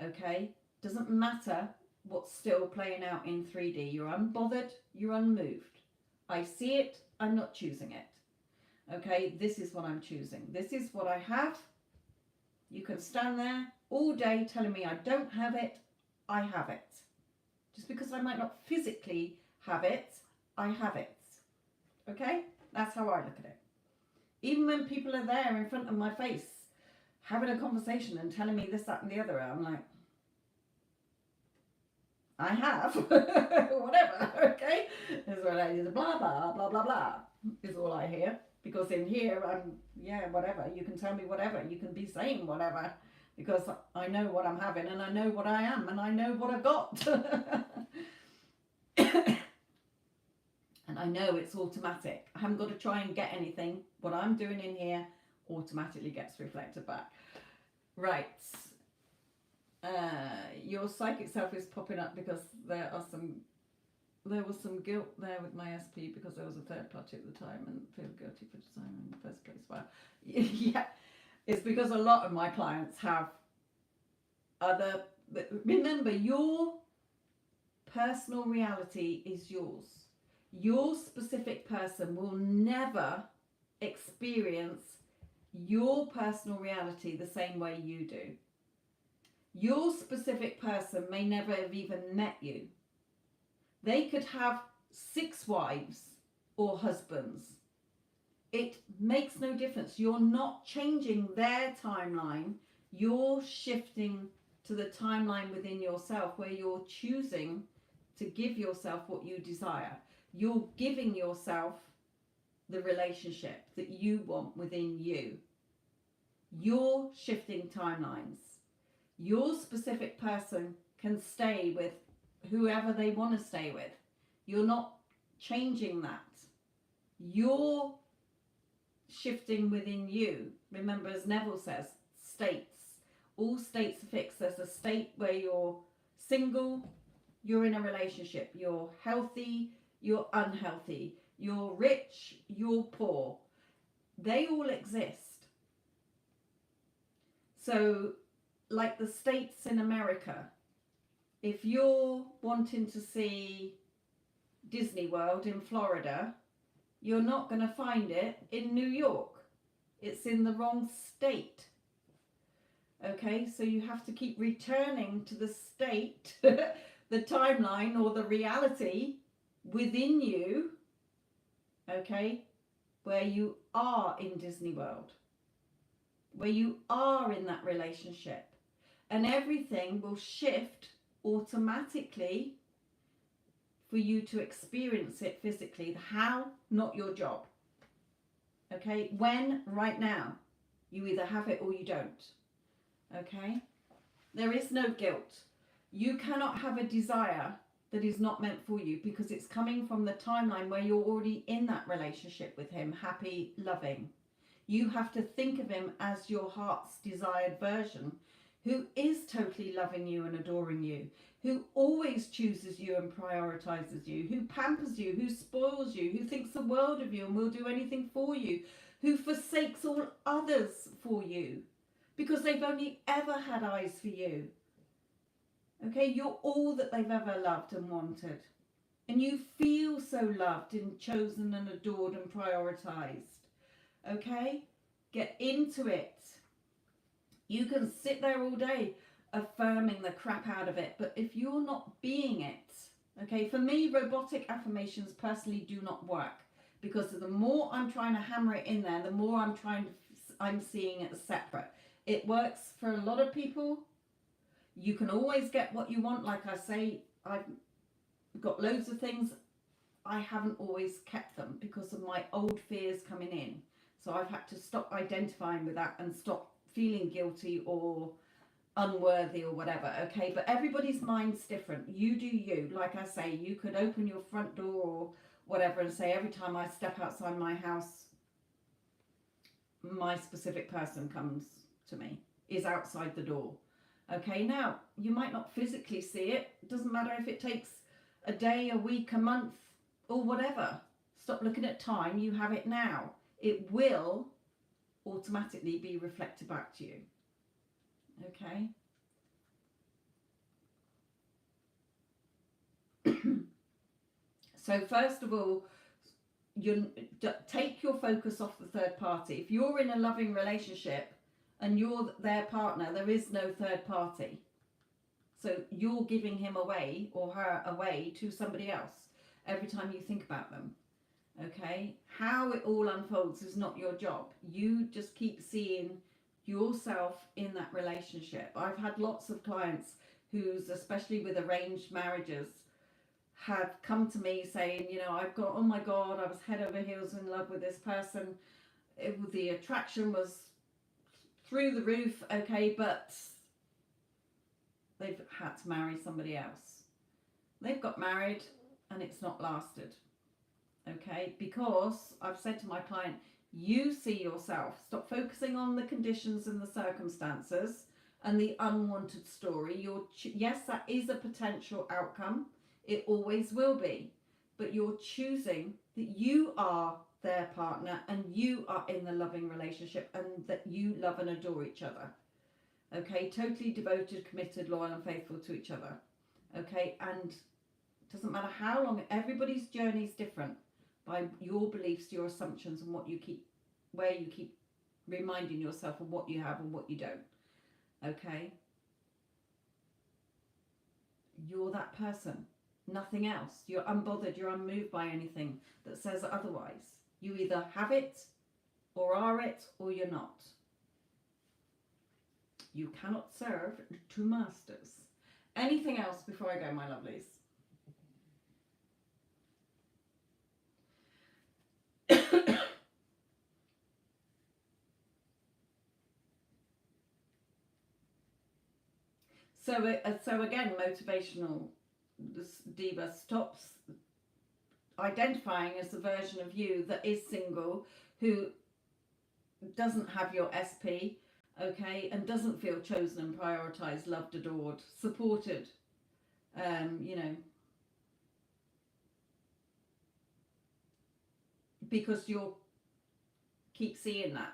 Okay? Doesn't matter what's still playing out in 3D. You're unbothered, you're unmoved. I see it, I'm not choosing it. Okay? This is what I'm choosing. This is what I have. You can stand there all day telling me I don't have it. I have it. Just because I might not physically have it, I have it. Okay? That's how I look at it. Even when people are there in front of my face having a conversation and telling me this, that and the other, I'm like, I have. Whatever, okay? Is what I do. Blah, blah, blah, blah, blah, is all I hear. Because in here, whatever. You can tell me whatever. You can be saying whatever. Because I know what I'm having and I know what I am and I know what I've got. And I know it's automatic. I haven't got to try and get anything. What I'm doing in here automatically gets reflected back. Right. Your psychic self is popping up because there was some guilt there with my SP because there was a third party at the time and feel guilty for designing in the first place. Well, yeah, it's because a lot of my clients have remember, your personal reality is yours. Your specific person will never experience your personal reality the same way you do. Your specific person may never have even met you. They could have 6 wives or husbands. It makes no difference. You're not changing their timeline. You're shifting to the timeline within yourself where you're choosing to give yourself what you desire. You're giving yourself the relationship that you want within you. You're shifting timelines. Your specific person can stay with whoever they want to stay with. You're not changing that. You're shifting within you. Remember, as Neville says, states. All states are fixed. There's a state where you're single, you're in a relationship. You're healthy, you're unhealthy. You're rich, you're poor. They all exist. So, like the states in America, if you're wanting to see Disney World in Florida, you're not going to find it in New York. It's in the wrong state. Okay, so you have to keep returning to the state, the timeline or the reality within you, okay, where you are in Disney World, where you are in that relationship, and everything will shift automatically for you to experience it physically. How? Not your job. Okay, when? Right now. You either have it or you don't. Okay, there is no guilt. You cannot have a desire that is not meant for you because it's coming from the timeline where you're already in that relationship with him, happy, loving. You have to think of him as your heart's desired version, who is totally loving you and adoring you, who always chooses you and prioritizes you, who pampers you, who spoils you, who thinks the world of you and will do anything for you, who forsakes all others for you because they've only ever had eyes for you. Okay, you're all that they've ever loved and wanted. And you feel so loved and chosen and adored and prioritized. Okay, get into it. You can sit there all day affirming the crap out of it, but if you're not being it, okay, for me, robotic affirmations personally do not work because the more I'm trying to hammer it in there, the more I'm seeing it separate. It works for a lot of people. You can always get what you want. Like I say, I've got loads of things. I haven't always kept them because of my old fears coming in. So I've had to stop identifying with that and stop feeling guilty or unworthy or whatever. Okay, but everybody's mind's different. You do you. Like I say, you could open your front door or whatever and say, every time I step outside my house, my specific person comes to me, is outside the door. Okay, now you might not physically see it. It doesn't matter if it takes a day, a week, a month, or whatever. Stop looking at time. You have it now. It will automatically be reflected back to you. Okay. So first of all, you take your focus off the third party. If you're in a loving relationship and you're their partner, there is no third party. So you're giving him away or her away to somebody else every time you think about them. Okay? How it all unfolds is not your job. You just keep seeing yourself in that relationship. I've had lots of clients who's, especially with arranged marriages, have come to me saying, you know, I've got, oh my God, I was head over heels in love with this person. The attraction was through the roof, okay, but they've had to marry somebody else. They've got married and it's not lasted, okay, because I've said to my client, you see yourself. Stop focusing on the conditions and the circumstances and the unwanted story. Yes, that is a potential outcome. It always will be. But you're choosing that you are their partner and you are in the loving relationship and that you love and adore each other. Okay, totally devoted, committed, loyal and faithful to each other. Okay, and Doesn't matter how long. Everybody's journey is different by your beliefs, your assumptions, and what you keep, where you keep reminding yourself of what you have and what you don't. Okay? You're that person. Nothing else. You're unbothered. You're unmoved by anything that says otherwise. You either have it or are it or you're not. You cannot serve two masters. Anything else before I go, my lovelies? So again, motivational diva stops identifying as the version of you that is single, who doesn't have your SP, okay, and doesn't feel chosen and prioritized, loved, adored, supported, you know, because you'll keep seeing that.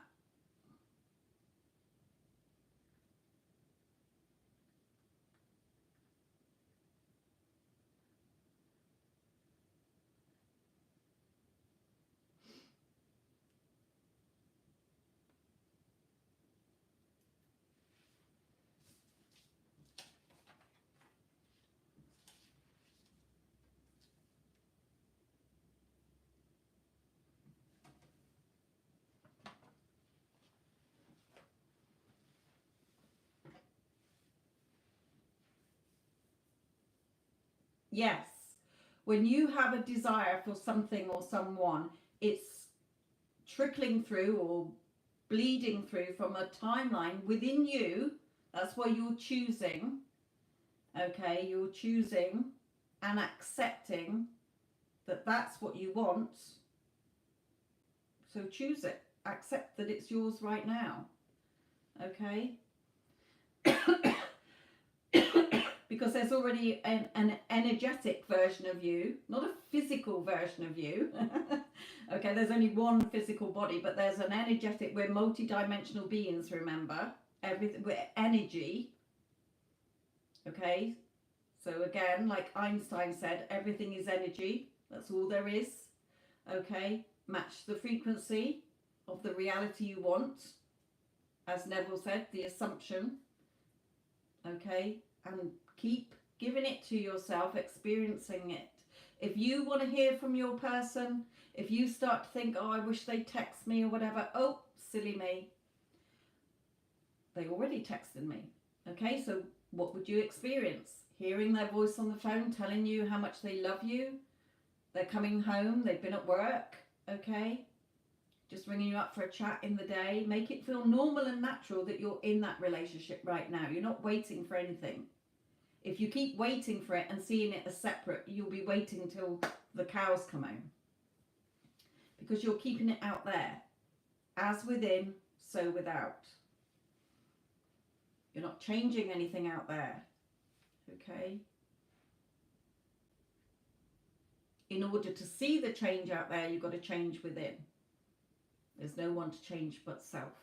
Yes, when you have a desire for something or someone, it's trickling through or bleeding through from a timeline within you. That's why you're choosing, okay, you're choosing and accepting that that's what you want. So choose it, accept that it's yours right now, okay? Because there's already an energetic version of you, not a physical version of you. Okay, there's only one physical body, but there's an energetic. We're multi-dimensional beings, remember? Everything, we're energy. Okay, so again, like Einstein said, everything is energy. That's all there is. Okay, match the frequency of the reality you want. As Neville said, the assumption. Okay, and keep giving it to yourself, experiencing it. If you want to hear from your person, if you start to think, oh, I wish they'd text me or whatever, oh, silly me. They already texted me. Okay, so what would you experience? Hearing their voice on the phone telling you how much they love you. They're coming home, they've been at work, okay? Just ringing you up for a chat in the day. Make it feel normal and natural that you're in that relationship right now. You're not waiting for anything. If you keep waiting for it and seeing it as separate, you'll be waiting until the cows come home. Because you're keeping it out there. As within, so without. You're not changing anything out there. Okay? In order to see the change out there, you've got to change within. There's no one to change but self.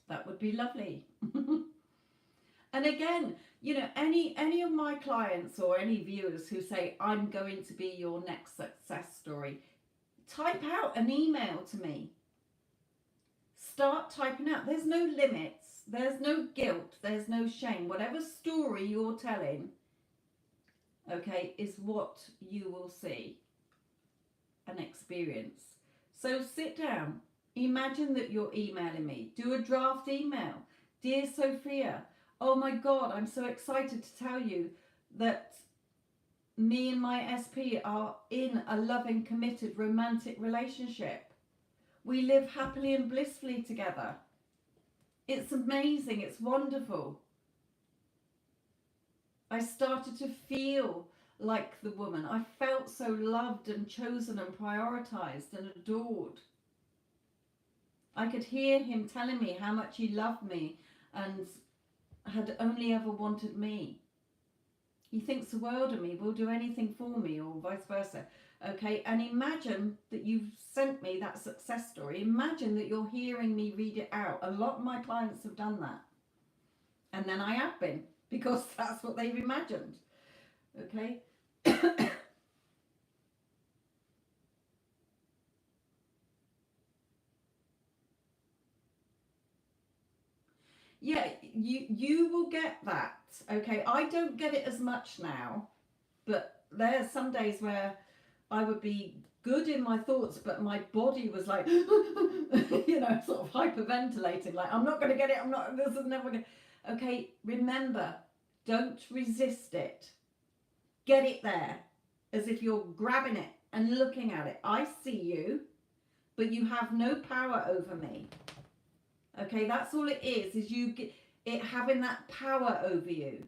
That would be lovely. And again, you know, any of my clients or any viewers who say, I'm going to be your next success story, type out an email to me. Start typing out. There's no limits. There's no guilt. There's no shame. Whatever story you're telling, okay, is what you will see and experience. So sit down. Imagine that you're emailing me. Do a draft email. Dear Sophia, oh my God, I'm so excited to tell you that me and my SP are in a loving, committed, romantic relationship. We live happily and blissfully together. It's amazing. It's wonderful. I started to feel like the woman. I felt so loved and chosen and prioritized and adored. I could hear him telling me how much he loved me and had only ever wanted me. He thinks the world of me, will do anything for me, or vice versa. Okay, and imagine that you've sent me that success story. Imagine that you're hearing me read it out. A lot of my clients have done that. And then I have been, because that's what they've imagined. Okay? Yeah, you will get that. Okay, I don't get it as much now, but there's some days where I would be good in my thoughts, but my body was like, sort of hyperventilating, like, I'm not going to get it, this is never going to. Okay, remember, don't resist it. Get it there, as if you're grabbing it and looking at it. I see you, but you have no power over me. Okay, that's all it is you get it having that power over you.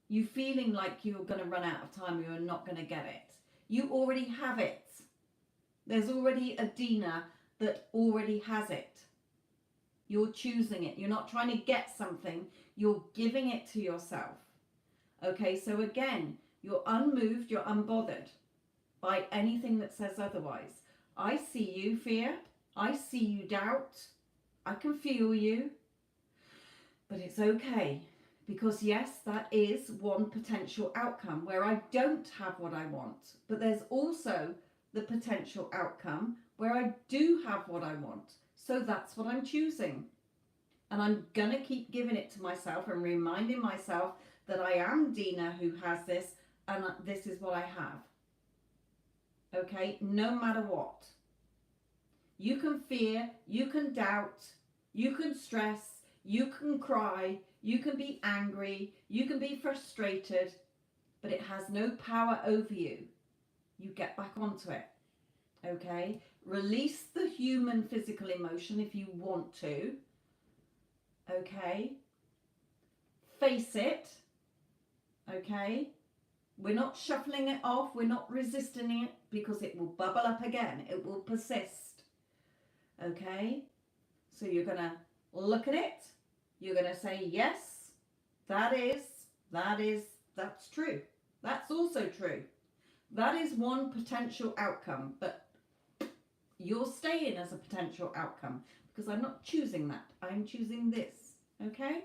You feeling like you're going to run out of time, you're not going to get it. You already have it. There's already a Dina that already has it. You're choosing it. You're not trying to get something. You're giving it to yourself. Okay, so again, you're unmoved, you're unbothered by anything that says otherwise. I see you, fear. I see you, doubt. I can feel you. But it's okay. Because yes, that is one potential outcome where I don't have what I want. But there's also the potential outcome where I do have what I want. So that's what I'm choosing. And I'm going to keep giving it to myself and reminding myself that I am Dina who has this, and this is what I have. Okay, no matter what. You can fear, you can doubt, you can stress, you can cry, you can be angry, you can be frustrated, but it has no power over you. You get back onto it. Okay? Release the human physical emotion if you want to. Okay? Face it. Okay? We're not shuffling it off. We're not resisting it, because it will bubble up again. It will persist. Okay? So you're going to look at it. You're going to say, yes, that's true. That's also true. That is one potential outcome, but you're staying as a potential outcome, because I'm not choosing that. I'm choosing this. Okay?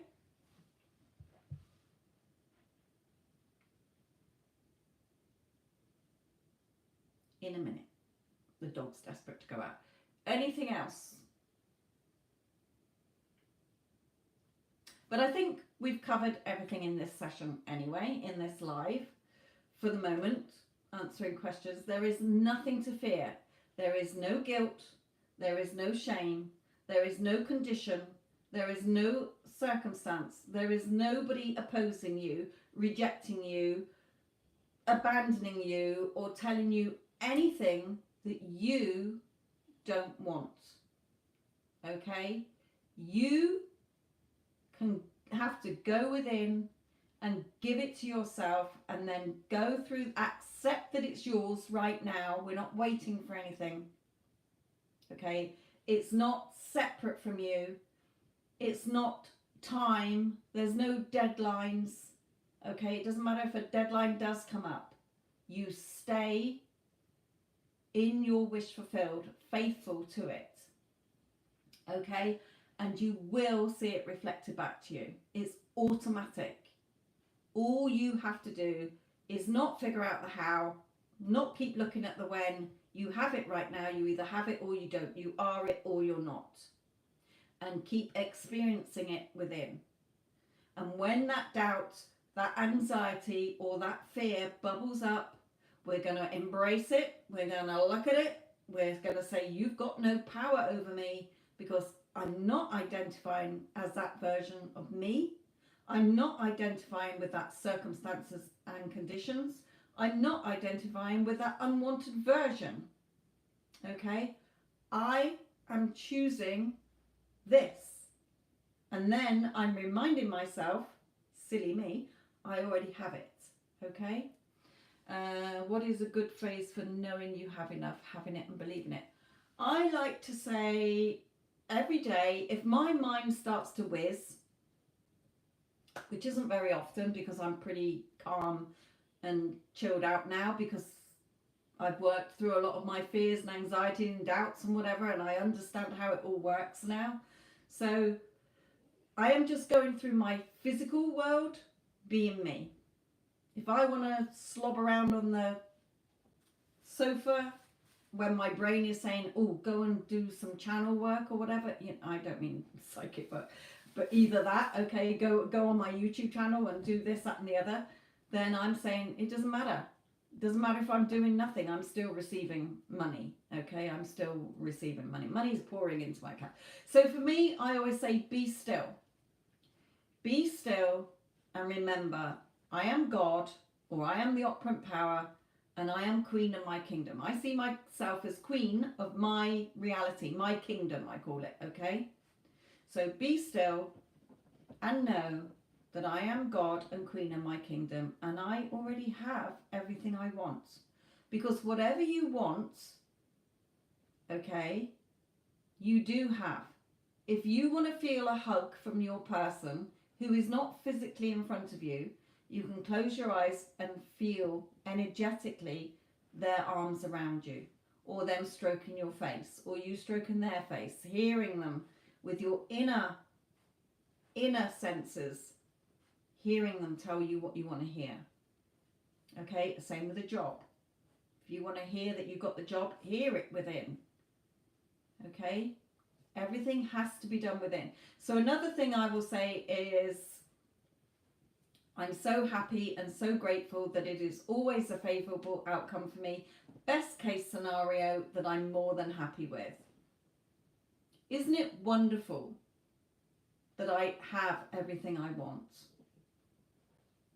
In a minute. The dog's desperate to go out. Anything else? But I think we've covered everything in this session anyway, in this live. For the moment, answering questions. There is nothing to fear. There is no guilt. There is no shame. There is no condition. There is no circumstance. There is nobody opposing you, rejecting you, abandoning you, or telling you anything that you don't want. Okay? You can have to go within and give it to yourself, and then go through, accept that it's yours right now. We're not waiting for anything. Okay? It's not separate from you. It's not time. There's no deadlines. Okay? It doesn't matter if a deadline does come up. You stay in your wish fulfilled, faithful to it. Okay? And you will see it reflected back to you. It's automatic. All you have to do is not figure out the how, not keep looking at the when. You have it right now. You either have it or you don't. You are it or you're not. And keep experiencing it within. And when that doubt, that anxiety, or that fear bubbles up, we're going to embrace it. We're going to look at it. We're going to say, you've got no power over me, because I'm not identifying as that version of me. I'm not identifying with that circumstances and conditions. I'm not identifying with that unwanted version. Okay? I am choosing this. And then I'm reminding myself, silly me, I already have it. Okay? What is a good phrase for knowing you have enough, having it and believing it? I like to say every day, if my mind starts to whiz, which isn't very often because I'm pretty calm and chilled out now, because I've worked through a lot of my fears and anxiety and doubts and whatever, and I understand how it all works now. So I am just going through my physical world being me. If I want to slob around on the sofa when my brain is saying, oh, go and do some channel work or whatever, you know, I don't mean psychic, but either that, okay, go on my YouTube channel and do this, that and the other, then I'm saying it doesn't matter. It doesn't matter if I'm doing nothing, I'm still receiving money, okay? I'm still receiving money. Money is pouring into my account. So for me, I always say, be still. Be still and remember, I am God, or I am the operant power, and I am queen of my kingdom. I see myself as queen of my reality, my kingdom, I call it, okay? So be still and know that I am God and queen of my kingdom, and I already have everything I want. Because whatever you want, okay, you do have. If you want to feel a hug from your person who is not physically in front of you, you can close your eyes and feel energetically their arms around you, or them stroking your face, or you stroking their face, hearing them with your inner senses, hearing them tell you what you want to hear. Okay, same with a job. If you want to hear that you got the job, hear it within. Okay, everything has to be done within. So another thing I will say is, I'm so happy and so grateful that it is always a favourable outcome for me. Best case scenario that I'm more than happy with. Isn't it wonderful that I have everything I want?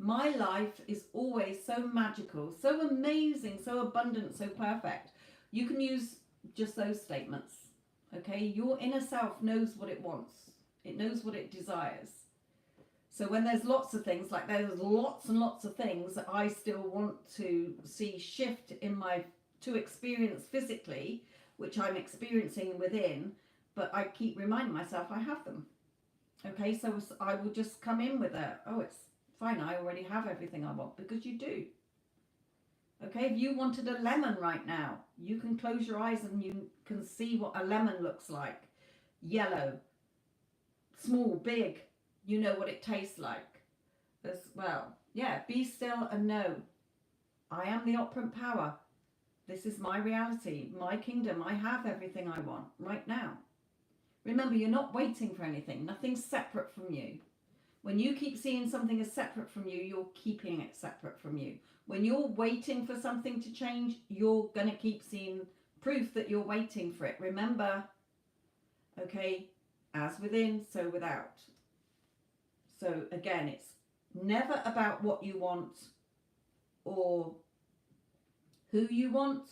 My life is always so magical, so amazing, so abundant, so perfect. You can use just those statements, okay? Your inner self knows what it wants. It knows what it desires. So when there's lots of things, like there's lots and lots of things that I still want to see shift in to experience physically, which I'm experiencing within, but I keep reminding myself I have them. Okay, so I will just come in with it's fine, I already have everything I want, because you do. Okay, if you wanted a lemon right now, you can close your eyes and you can see what a lemon looks like. Yellow, small, big, you know what it tastes like as well. Yeah, be still and know, I am the operant power. This is my reality, my kingdom. I have everything I want right now. Remember, you're not waiting for anything. Nothing's separate from you. When you keep seeing something as separate from you, you're keeping it separate from you. When you're waiting for something to change, you're going to keep seeing proof that you're waiting for it. Remember, okay, as within, so without. So again, it's never about what you want or who you want.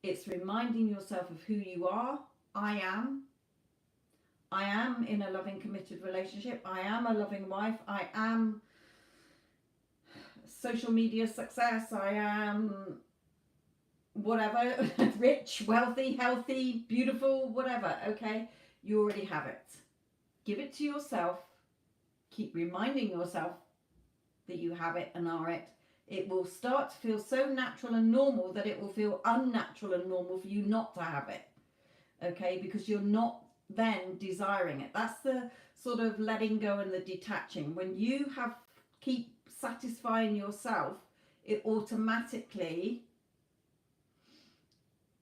It's reminding yourself of who you are. I am in a loving, committed relationship. I am a loving wife. I am social media success. I am whatever, rich, wealthy, healthy, beautiful, whatever. Okay, you already have it. Give it to yourself. Keep reminding yourself that you have it and are it. It will start to feel so natural and normal that it will feel unnatural and normal for you not to have it. Okay, because you're not then desiring it. That's the sort of letting go and the detaching. When you keep satisfying yourself, it automatically,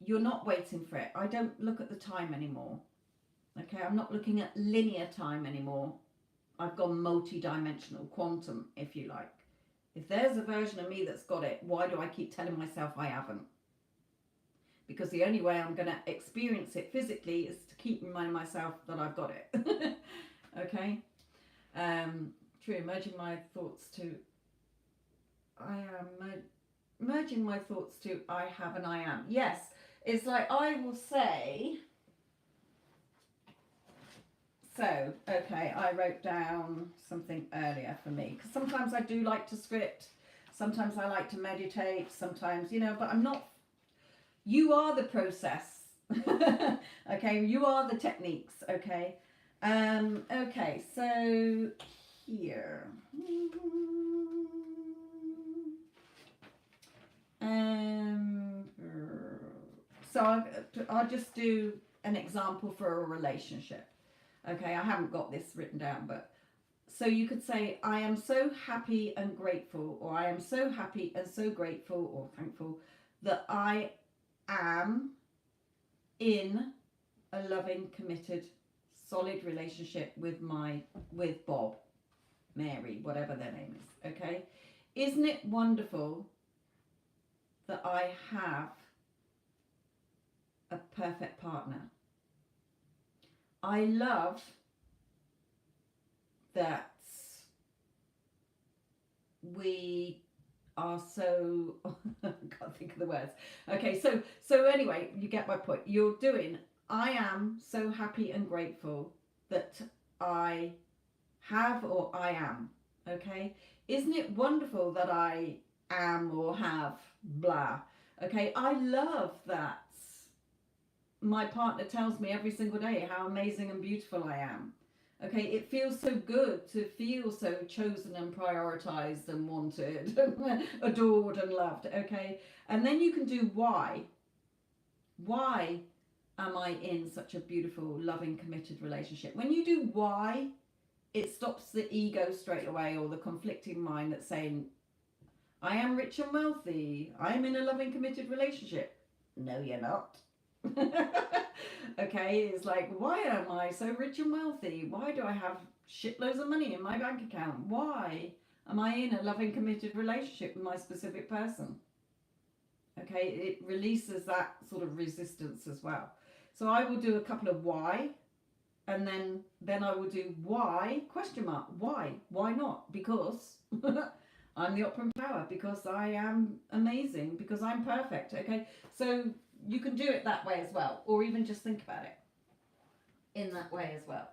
you're not waiting for it. I don't look at the time anymore. Okay, I'm not looking at linear time anymore. I've gone multi-dimensional, quantum, if you like. If there's a version of me that's got it, why do I keep telling myself I haven't? Because the only way I'm going to experience it physically is to keep reminding myself that I've got it. Okay? True, merging my thoughts to I am, merging my thoughts to I have and I am. Yes, it's like I will say, so, okay, I wrote down something earlier for me, because sometimes I do like to script, Sometimes I like to meditate, sometimes, you know, but I'm not, you are the process. Okay, you are the techniques, okay? Okay, so here. Um, so I'll just do an example for a relationship. Okay, I haven't got this written down, but so you could say, I am so happy and grateful, or I am so happy and so grateful or thankful that I am in a loving, committed, solid relationship with Bob, Mary, whatever their name is. Okay, isn't it wonderful that I have a perfect partner? I love that we are so I can't think of the words. Okay, so anyway, you get my point. You're doing, I am so happy and grateful that I have or I am. Okay, isn't it wonderful that I am or have blah? Okay, I love that my partner tells me every single day how amazing and beautiful I am. Okay, it feels so good to feel so chosen and prioritized and wanted, adored and loved. Okay, and then you can do why. Why am I in such a beautiful, loving, committed relationship? When you do why, it stops the ego straight away, or the conflicting mind that's saying, I am rich and wealthy, I'm in a loving, committed relationship. No, you're not. Okay, it's like, why am I so rich and wealthy? Why do I have shitloads of money in my bank account? Why am I in a loving, committed relationship with my specific person? Okay, it releases that sort of resistance as well. So I will do a couple of why, and then I will do why, question mark, why not? Because I'm the opera power, because I am amazing, because I'm perfect. Okay, so you can do it that way as well, or even just think about it in that way as well.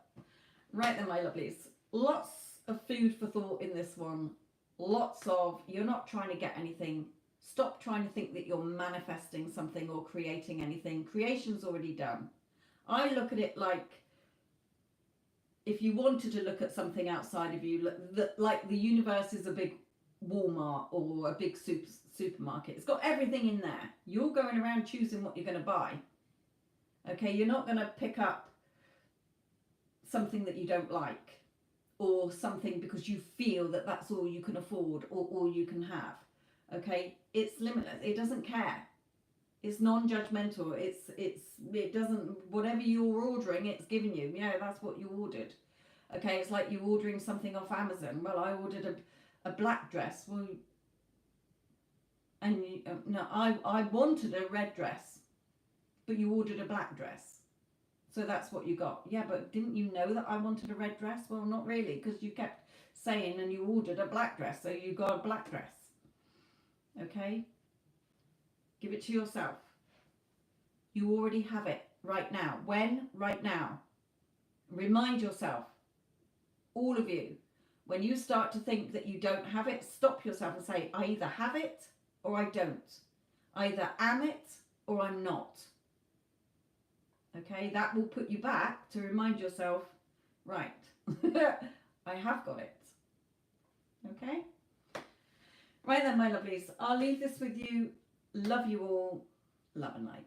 Right then, my lovelies, lots of food for thought in this one. Lots of, you're not trying to get anything. Stop trying to think that you're manifesting something or creating anything. Creation's already done. I look at it like, if you wanted to look at something outside of you, like the universe is a big Walmart or a big supermarket. It's got everything in there. You're going around choosing what you're going to buy. Okay, you're not going to pick up something that you don't like, or something because you feel that that's all you can afford or all you can have. Okay, it's limitless. It doesn't care. It's non-judgmental. It doesn't, whatever you're ordering, it's giving you. Yeah, that's what you ordered. Okay, it's like you ordering something off Amazon. Well, I ordered a black dress. Well, and you, no, I wanted a red dress, but you ordered a black dress. So that's what you got. Yeah, but didn't you know that I wanted a red dress? Well, not really, because you kept saying and you ordered a black dress, so you got a black dress. Okay? Give it to yourself. You already have it right now. When? Right now. Remind yourself, all of you, when you start to think that you don't have it, stop yourself and say, I either have it or I don't. I either am it or I'm not. Okay, that will put you back to remind yourself, right, I have got it. Okay? Right then, my lovelies, I'll leave this with you. Love you all. Love and light.